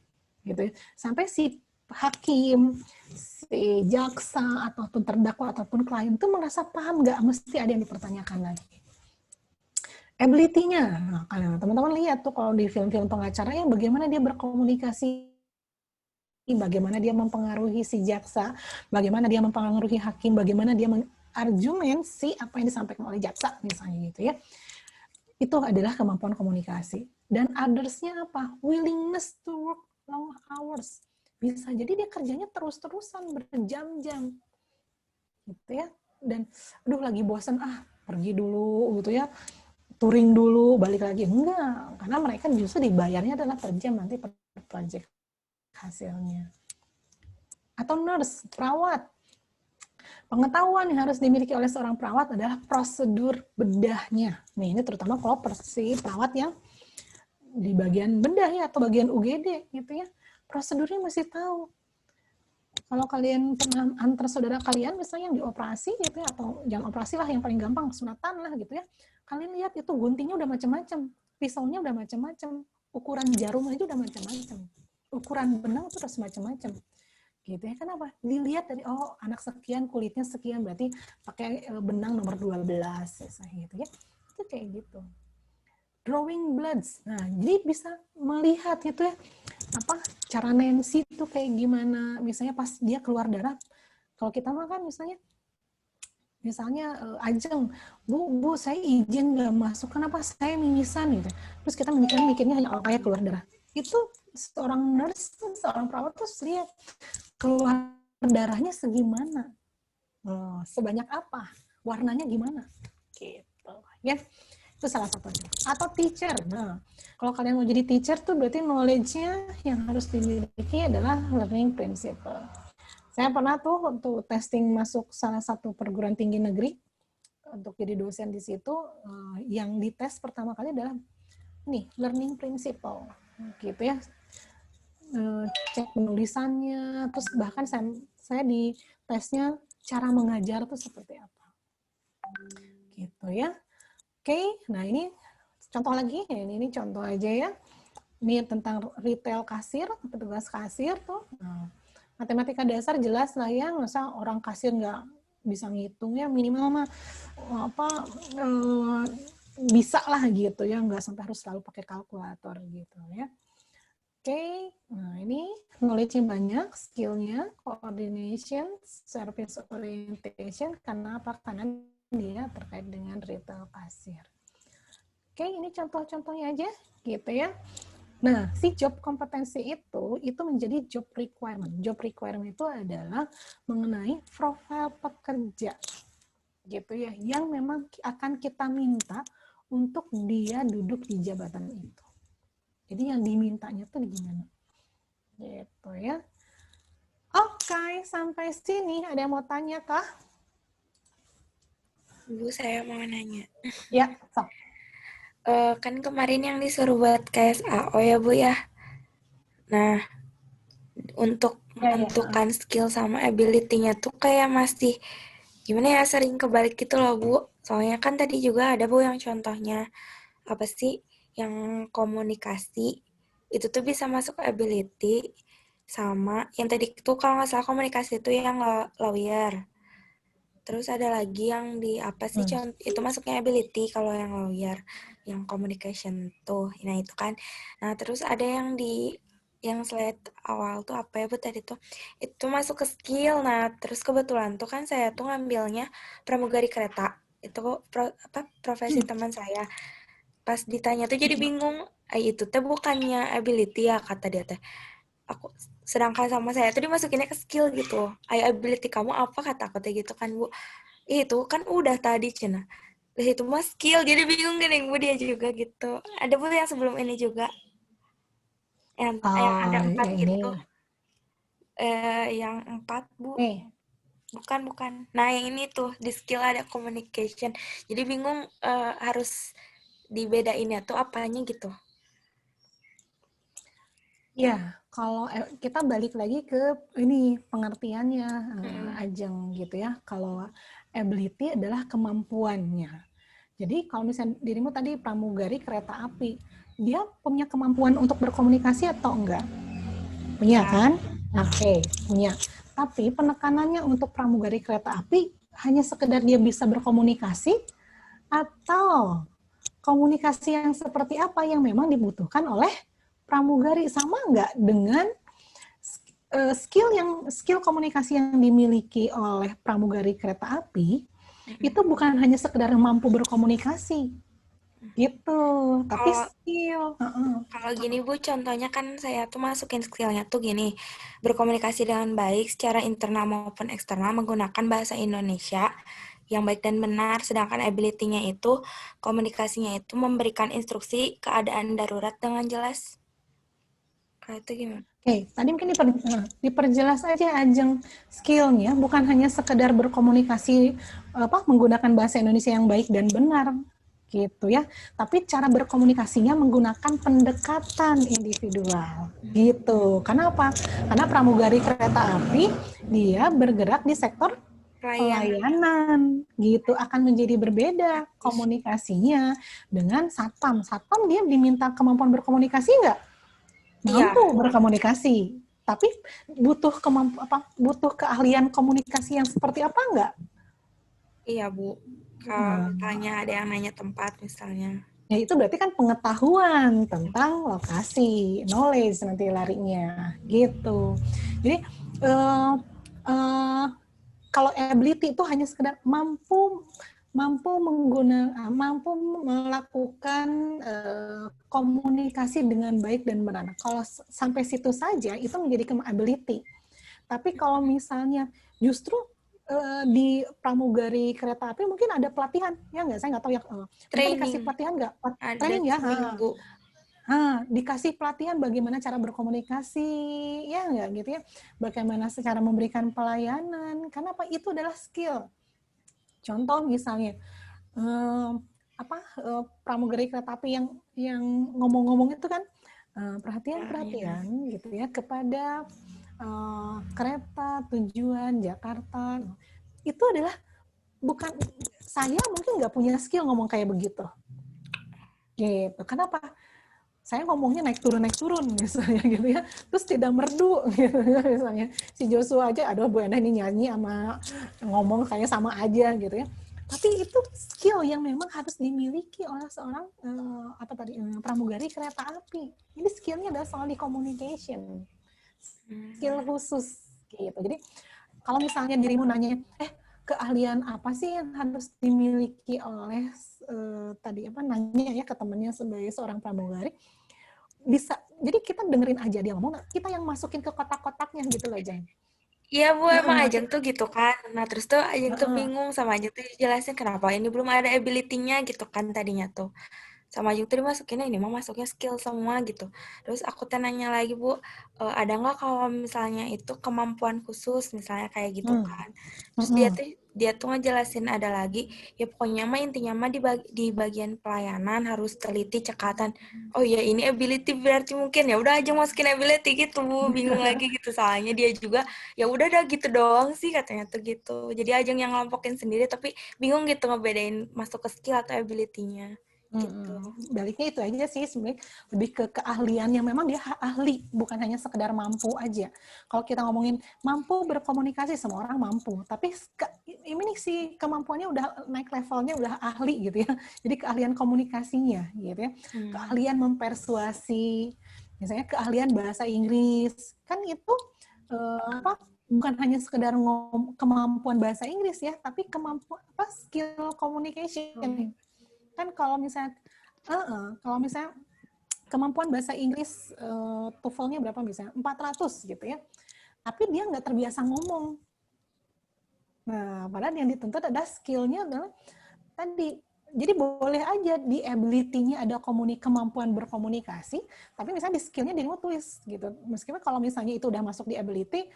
gitu ya. Sampai si hakim, si jaksa ataupun terdakwa ataupun klien itu merasa paham, nggak mesti ada yang dipertanyakan lagi. Ability-nya, nah, teman-teman lihat tuh kalau di film-film pengacara ya bagaimana dia berkomunikasi, bagaimana dia mempengaruhi si jaksa, bagaimana dia mempengaruhi hakim, bagaimana dia mengargumen si apa yang disampaikan oleh jaksa misalnya gitu ya. Itu adalah kemampuan komunikasi. Dan others-nya apa? Willingness to work long hours. Bisa jadi dia kerjanya terus-terusan berjam-jam. Gitu ya. Dan aduh lagi bosan pergi dulu gitu ya. Touring dulu, balik lagi. Enggak, karena mereka justru dibayarnya adalah per jam nanti per project hasilnya. Atau nurse, perawat. Pengetahuan yang harus dimiliki oleh seorang perawat adalah prosedur bedahnya. Nih, ini terutama kalau si perawat yang di bagian bedah ya atau bagian UGD gitu ya. Prosedurnya mesti tahu. Kalau kalian pernah antar saudara kalian misalnya yang dioperasi gitu ya, atau jangan operasi lah yang paling gampang, sunatan lah gitu ya. Kalian lihat itu guntingnya udah macam-macam, pisaunya udah macam-macam, ukuran jarumnya itu udah macam-macam. Ukuran benang itu udah semacam-macam. Gitu ya, kenapa? Dilihat dari anak sekian kulitnya sekian berarti pakai benang nomor 12 gitu ya. Itu kayak gitu. Drawing bloods. Nah, jadi bisa melihat gitu ya cara Nancy itu kayak gimana. Misalnya pas dia keluar darah, kalau kita makan misalnya Ajeng, Bu, saya izin nggak masuk, kenapa saya mimisan gitu. Terus kita mikirnya hanya kayak keluar darah. Itu seorang nurse, seorang perawat terus lihat keluar darahnya segimana, sebanyak apa, warnanya gimana, gitu ya. Itu salah satunya. Atau teacher. Nah, kalau kalian mau jadi teacher tuh berarti knowledge-nya yang harus dimiliki adalah learning principle. Saya pernah tuh untuk testing masuk salah satu perguruan tinggi negeri untuk jadi dosen di situ, yang dites pertama kali adalah learning principle, gitu ya. Cek penulisannya, terus bahkan saya di tesnya cara mengajar tuh seperti apa, gitu ya. Oke, nah ini contoh lagi, ini contoh aja ya. Ini tentang retail kasir, petugas kasir tuh. Nah, matematika dasar jelas lah ya, masa orang kasir nggak bisa ngitung ya, minimal mah bisa lah gitu ya, nggak sampai harus selalu pakai kalkulator gitu ya. Oke, nah ini knowledge-nya banyak, skill-nya, coordination, service orientation, karena apa? Karena dia terkait dengan retail kasir. Oke, ini contoh-contohnya aja gitu ya. Nah, si job kompetensi itu menjadi job requirement. Job requirement itu adalah mengenai profil pekerja gitu ya, yang memang akan kita minta untuk dia duduk di jabatan itu. Jadi yang dimintanya tuh gimana? Gitu ya. Oke, sampai sini ada yang mau tanya kah? Bu, saya mau nanya. Ya, sok. Kan kemarin yang disuruh buat KSAO ya, Bu ya. Nah, untuk menentukan skill sama ability-nya tuh kayak masih gimana ya, sering kebalik gitu loh, Bu. Soalnya kan tadi juga ada, Bu, yang contohnya apa sih yang komunikasi itu tuh bisa masuk ability, Sama yang tadi itu kalau nggak salah komunikasi itu yang lawyer. Terus ada lagi yang di apa sih itu masuknya ability kalau yang lawyer, yang communication tuh. Nah itu kan. Nah terus ada yang di yang slide awal tuh apa ya Bu tadi tuh? Itu masuk ke skill. Nah terus kebetulan tuh kan saya tuh ngambilnya pramugari kereta. Itu profesi teman saya. Pas ditanya tuh jadi bingung. Itu teh bukannya ability ya kata dia teh. Aku sedangkan sama saya tuh dimasukinnya ke skill gitu. Ability kamu apa kata aku teh gitu kan Bu. Itu kan udah tadi Cina. Itu mah skill jadi bingung gini Bu dia juga gitu. Ada Bu yang sebelum ini juga yang ada 4 yang gitu. ini. Yang 4 Bu. Bukan. Nah yang ini tuh di skill ada communication. Jadi bingung harus dibedainnya tuh apanya gitu. Ya, kalau kita balik lagi ke ini pengertiannya Ajeng gitu ya. Kalau ability adalah kemampuannya. Jadi kalau misalnya dirimu tadi pramugari kereta api, dia punya kemampuan untuk berkomunikasi atau enggak? Punya kan? Oke, punya. Tapi penekanannya untuk pramugari kereta api hanya sekedar dia bisa berkomunikasi atau komunikasi yang seperti apa yang memang dibutuhkan oleh pramugari, sama nggak dengan skill komunikasi yang dimiliki oleh pramugari kereta api itu bukan hanya sekedar mampu berkomunikasi gitu, tapi skill. Kalau gini Bu, contohnya kan saya tuh masukin skillnya tuh gini, berkomunikasi dengan baik secara internal maupun eksternal menggunakan bahasa Indonesia yang baik dan benar, sedangkan ability-nya itu, komunikasinya itu memberikan instruksi keadaan darurat dengan jelas. Kayak itu gimana? Oke, tadi mungkin diperjelas aja Ajeng, skillnya bukan hanya sekedar berkomunikasi menggunakan bahasa Indonesia yang baik dan benar gitu ya, tapi cara berkomunikasinya menggunakan pendekatan individual gitu. Kenapa? Karena pramugari kereta api dia bergerak di sektor pelayanan gitu, akan menjadi berbeda komunikasinya dengan satpam. Satpam dia diminta kemampuan berkomunikasi nggak? Mampu berkomunikasi, tapi butuh keahlian komunikasi yang seperti apa enggak? Iya Bu, kalau misalnya ada yang nanya tempat misalnya. Ya itu berarti kan pengetahuan tentang lokasi, knowledge nanti larinya, gitu. Jadi kalau ability itu hanya sekedar mampu melakukan komunikasi dengan baik dan benar. Kalau sampai situ saja itu menjadi ability. Tapi kalau misalnya justru di pramugari kereta api mungkin ada pelatihan, ya nggak? Saya nggak tahu ya. Mereka dikasih pelatihan nggak? Training ya. Dikasih pelatihan bagaimana cara berkomunikasi, ya nggak gitu ya? Bagaimana secara memberikan pelayanan. Karena apa? Itu adalah skill. Contoh misalnya pramugari kereta api yang ngomong-ngomong itu kan perhatian gitu ya kepada kereta tujuan Jakarta. Itu adalah bukan, saya mungkin nggak punya skill ngomong kayak begitu. Gitu. Kenapa? Saya ngomongnya naik turun misalnya gitu ya, terus tidak merdu gitu misalnya. Si Joshua aja, aduh Bu Enda ini nyanyi sama ngomong kayaknya sama aja gitu ya. Tapi itu skill yang memang harus dimiliki oleh seorang pramugari kereta api. Ini skillnya adalah soal di communication, skill khusus gitu. Jadi kalau misalnya dirimu nanya, keahlian apa sih yang harus dimiliki oleh nanya ya ke temannya sebagai seorang pramugari, bisa, jadi kita dengerin aja dia ngomong, kita yang masukin ke kotak-kotaknya gitu loh, Jeng. Iya Bu, emang Ajeng tuh gitu kan. Nah terus tuh Ajeng tuh bingung sama Ajeng tuh jelasin kenapa ini belum ada ability-nya gitu kan tadinya tuh. Sama Ajeng tuh dimasukinnya ini mah masuknya skill semua gitu. Terus aku nanya lagi Bu, ada nggak kalau misalnya itu kemampuan khusus misalnya kayak gitu kan. Terus dia tuh ngejelasin ada lagi, ya pokoknya mah intinya mah di bagian pelayanan harus teliti cekatan. Oh ya ini ability berarti mungkin ya udah aja masukin ability gitu Bu, bingung lagi gitu soalnya dia juga ya udah dah gitu doang sih katanya tuh gitu. Jadi Ajeng yang ngelompokin sendiri tapi bingung gitu ngebedain masuk ke skill atau ability-nya. gitu. Baliknya itu aja sih sebenarnya, lebih ke keahlian yang memang dia ahli, bukan hanya sekedar mampu aja. Kalau kita ngomongin mampu berkomunikasi, semua orang mampu, tapi ini nih si kemampuannya udah naik levelnya, udah ahli gitu ya. Jadi keahlian komunikasinya gitu ya, keahlian mempersuasi, misalnya keahlian bahasa Inggris, kan itu bukan hanya sekedar kemampuan bahasa Inggris ya, tapi kemampuan skill communication. Kan kalau misalnya kemampuan bahasa Inggris TOEFL-nya berapa misalnya 400 gitu ya, tapi dia nggak terbiasa ngomong. Nah, padahal yang dituntut adalah skill-nya adalah tadi. Jadi boleh aja di ability-nya ada kemampuan berkomunikasi, tapi misalnya di skill-nya dia mau tulis gitu. Meskipun kalau misalnya itu udah masuk di ability,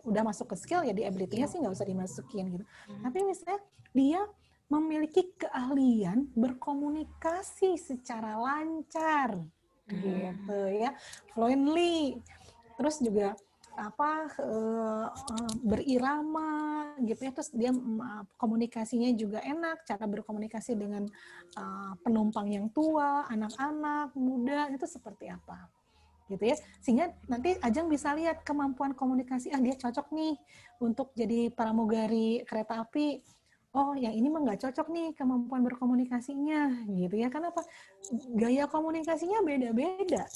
udah masuk ke skill, ya di ability-nya sih nggak usah dimasukin gitu. Tapi misalnya dia memiliki keahlian berkomunikasi secara lancar, gitu ya, fluently, terus juga berirama gitu ya, terus dia komunikasinya juga enak, cara berkomunikasi dengan penumpang yang tua, anak-anak, muda, itu seperti apa gitu ya, sehingga nanti Ajeng bisa lihat kemampuan komunikasi, dia cocok nih untuk jadi pramugari kereta api. Oh, yang ini mah nggak cocok nih kemampuan berkomunikasinya, gitu ya. Kenapa? Gaya komunikasinya beda-beda,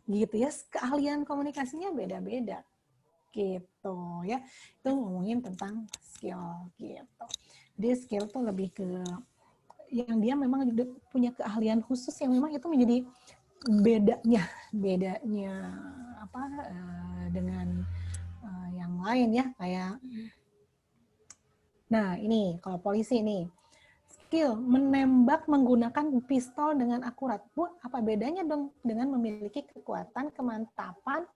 gitu ya. Keahlian komunikasinya beda-beda, gitu ya. Itu ngomongin tentang skill, gitu. Jadi skill tuh lebih ke yang dia memang punya keahlian khusus yang memang itu menjadi bedanya dengan yang lain ya, kayak nah ini kalau polisi nih, skill menembak menggunakan pistol dengan akurat. Bu, apa bedanya dong dengan memiliki kekuatan, kemantapan,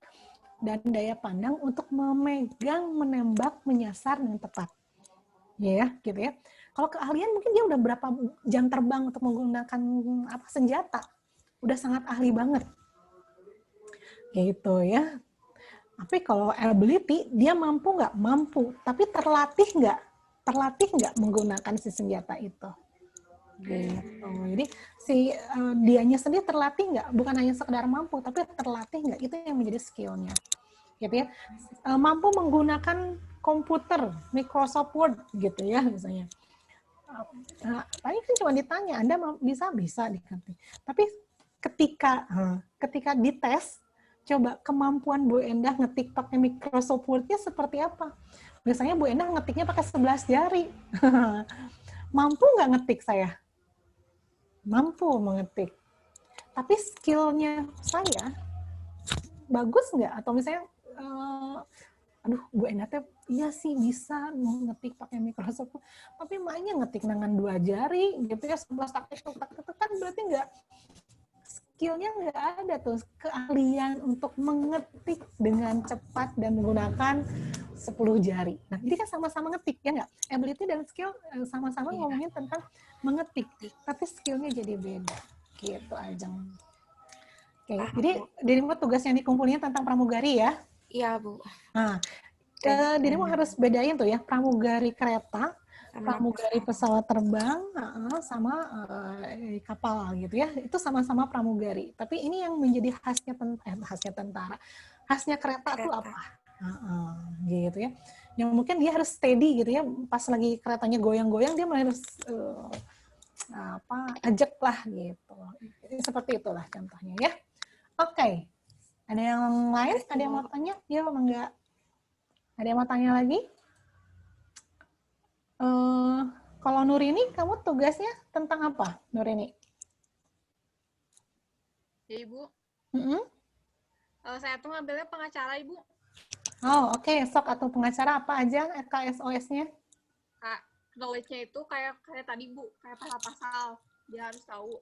dan daya pandang untuk memegang, menembak, menyasar dengan tepat? Ya, gitu ya. Kalau keahlian mungkin dia udah berapa jam terbang untuk menggunakan senjata. Udah sangat ahli banget. Gitu ya. Tapi kalau ability, dia mampu nggak? Mampu. Tapi terlatih nggak? Terlatih nggak menggunakan si senjata itu? Gitu. Jadi si dianya sendiri terlatih nggak? Bukan hanya sekedar mampu, tapi terlatih nggak? Itu yang menjadi skillnya. Gitu ya. Mampu menggunakan komputer, Microsoft Word gitu ya misalnya. Tadi kan cuma ditanya, Anda bisa diganti. Tapi ketika dites, coba kemampuan Bu Endah ngetik pakai Microsoft Word-nya seperti apa? Biasanya Bu Endah ngetiknya pakai 11 jari. Mampu nggak ngetik saya? Mampu mengetik. Tapi skill-nya saya bagus nggak? Atau misalnya, aduh Bu Endah teh iya sih bisa ngetik pakai Microsoft, tapi maknya ngetik dengan 2 jari gitu ya, 11 tak itu kan berarti nggak, skillnya nggak ada tuh, keahlian untuk mengetik dengan cepat dan menggunakan 10 jari. Nah, ini kan sama-sama ngetik, ya nggak? Ability dan skill sama-sama ngomongin tentang mengetik, tapi skillnya jadi beda. Gitu, Ajeng. Oke, jadi dirimu tugas yang dikumpulnya tentang pramugari ya? Iya, Bu. Nah, dirimu harus bedain tuh ya, pramugari kereta, pramugari pesawat terbang, sama kapal gitu ya. Itu sama-sama pramugari. Tapi ini yang menjadi khasnya tentara, khasnya kereta tuh apa? Gitu ya. Yang mungkin dia harus steady gitu ya. Pas lagi keretanya goyang-goyang, dia harus ajak lah gitu. Jadi seperti itulah contohnya ya. Oke. Ada yang lain? Ada yang mau tanya? Ya, enggak. Ada yang mau tanya lagi? Kalau Nurini, kamu tugasnya tentang apa, Nurini? Ya, Ibu. Mm-hmm. Saya tuh ngambilnya pengacara, Ibu. Oh, oke. Sok atau pengacara apa aja KSOS-nya? Knowledge-nya itu kayak tadi, Bu. Kayak pasal-pasal. Dia harus tahu.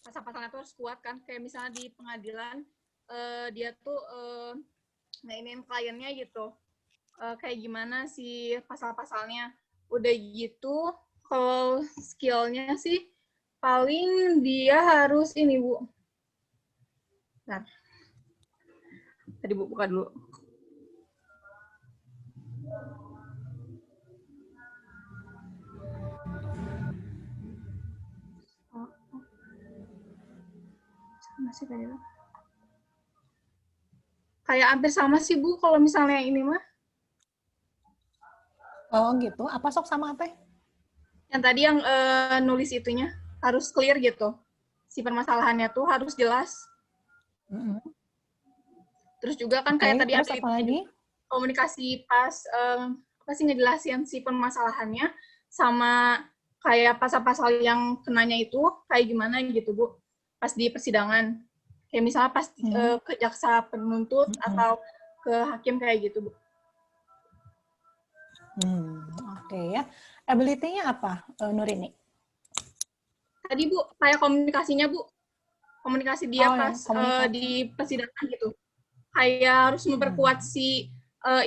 Pasal-pasalnya tuh harus kuat kan. Kayak misalnya di pengadilan, dia tuh ngainin kliennya gitu. Kayak gimana sih pasal-pasalnya. Udah gitu, kalau skill-nya sih paling dia harus ini, Bu. Bentar. Tadi Bu buka dulu. Masih kayak hampir sama sih Bu kalau misalnya ini mah. Oh gitu. Apa sok sama apa? Yang tadi yang nulis itunya harus clear gitu. Si permasalahannya tuh harus jelas. Terus juga kan kayak tadi terus ada apa lagi? komunikasi pas apa sih ngejelasin si permasalahannya sama kayak pasal-pasal yang kenanya itu kayak gimana gitu Bu pas di persidangan. Kayak misalnya pas ke jaksa penuntut atau ke hakim kayak gitu Bu. Oke ya. Ability-nya apa, Nurini? Tadi Bu kayak komunikasinya Bu. Komunikasi dia pas di persidangan gitu. Kayak harus memperkuat si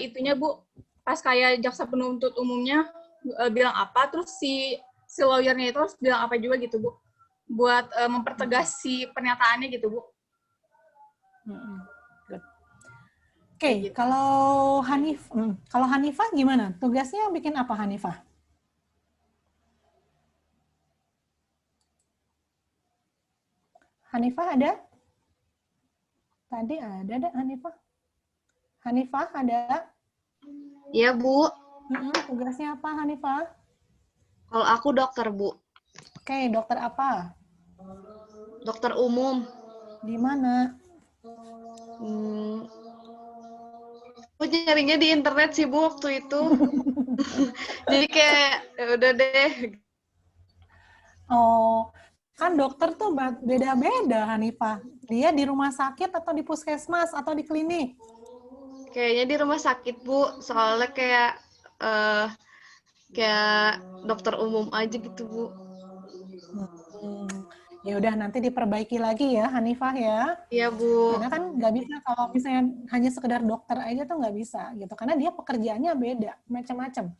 itunya Bu. Pas kayak jaksa penuntut umumnya bilang apa, terus si lawyer-nya itu harus bilang apa juga gitu Bu. Buat mempertegas si pernyataannya gitu Bu. Oke, gitu. Kalau Hanifah gimana? Tugasnya bikin apa Hanifah? Hanifah ada? Tadi ada Hanifah? Hanifah ada? Iya, Bu. Tugasnya apa Hanifah? Kalau aku dokter, Bu. Oke, dokter apa? Dokter umum. Di mana? Aku nyarinya di internet sih, Bu, waktu itu. Jadi kayak, ya udah deh. Oh, kan dokter tuh beda-beda, Hanifah. Dia di rumah sakit atau di puskesmas atau di klinik? Kayaknya di rumah sakit, Bu. Soalnya kayak dokter umum aja gitu, Bu. Ya udah nanti diperbaiki lagi ya Hanifah ya. Iya Bu. Karena kan nggak bisa kalau misalnya hanya sekedar dokter aja tuh nggak bisa gitu. Karena dia pekerjaannya beda macam-macam.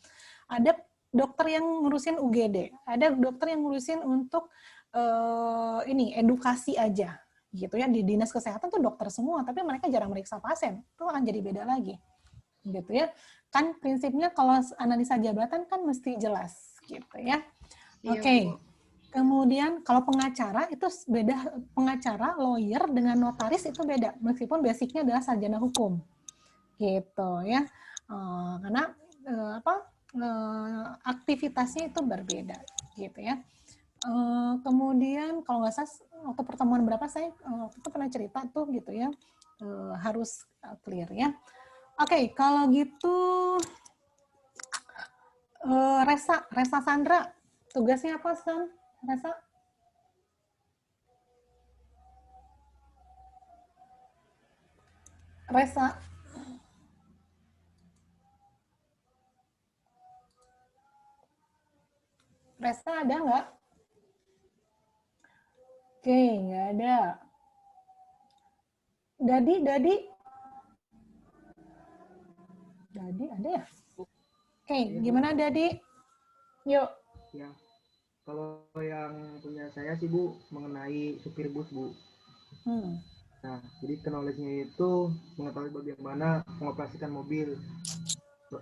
Ada dokter yang ngurusin UGD, ada dokter yang ngurusin untuk edukasi aja gitu ya. Di dinas kesehatan tuh dokter semua, tapi mereka jarang meriksa pasien. Itu akan jadi beda lagi gitu ya. Kan prinsipnya kalau analisa jabatan kan mesti jelas gitu ya. Oke. Kemudian kalau pengacara itu beda, pengacara, lawyer dengan notaris itu beda, meskipun basicnya adalah sarjana hukum, gitu ya. Karena aktivitasnya itu berbeda, gitu ya. Kemudian kalau nggak salah waktu pertemuan berapa saya waktu itu pernah cerita tuh gitu ya, harus clear ya. Oke, kalau gitu Resa Sandra, tugasnya apa San? Resa? Resa ada nggak? Oke, nggak ada. Dadi ada ya? Oke, gimana Dadi? Yuk. Ya, kalau yang punya saya sih Bu mengenai supir bus Bu. Nah, jadi knowledge-nya itu mengetahui bagaimana mengoperasikan mobil.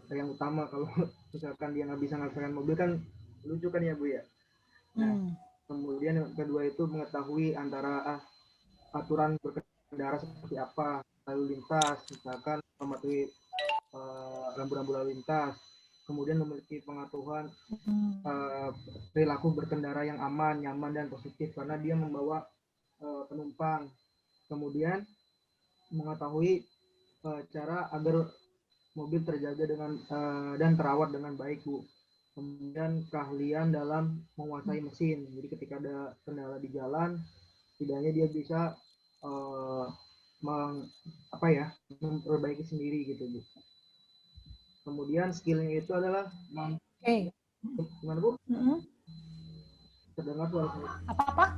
Yang utama kalau misalkan dia nggak bisa mengoperasikan mobil kan lucu kan ya Bu ya. Nah, kemudian yang kedua itu mengetahui antara aturan berkendara seperti apa, lalu lintas, misalkan mematuhi rambu-rambu lalu lintas, kemudian memiliki pengetahuan perilaku berkendara yang aman, nyaman, dan positif karena dia membawa penumpang. Kemudian mengetahui cara agar mobil terjaga dengan dan terawat dengan baik Bu. Kemudian keahlian dalam menguasai mesin. Jadi ketika ada kendala di jalan, setidaknya dia bisa memperbaiki sendiri gitu Bu. Kemudian skillnya itu adalah gimana Bu? Terdengar suara saya? Apa?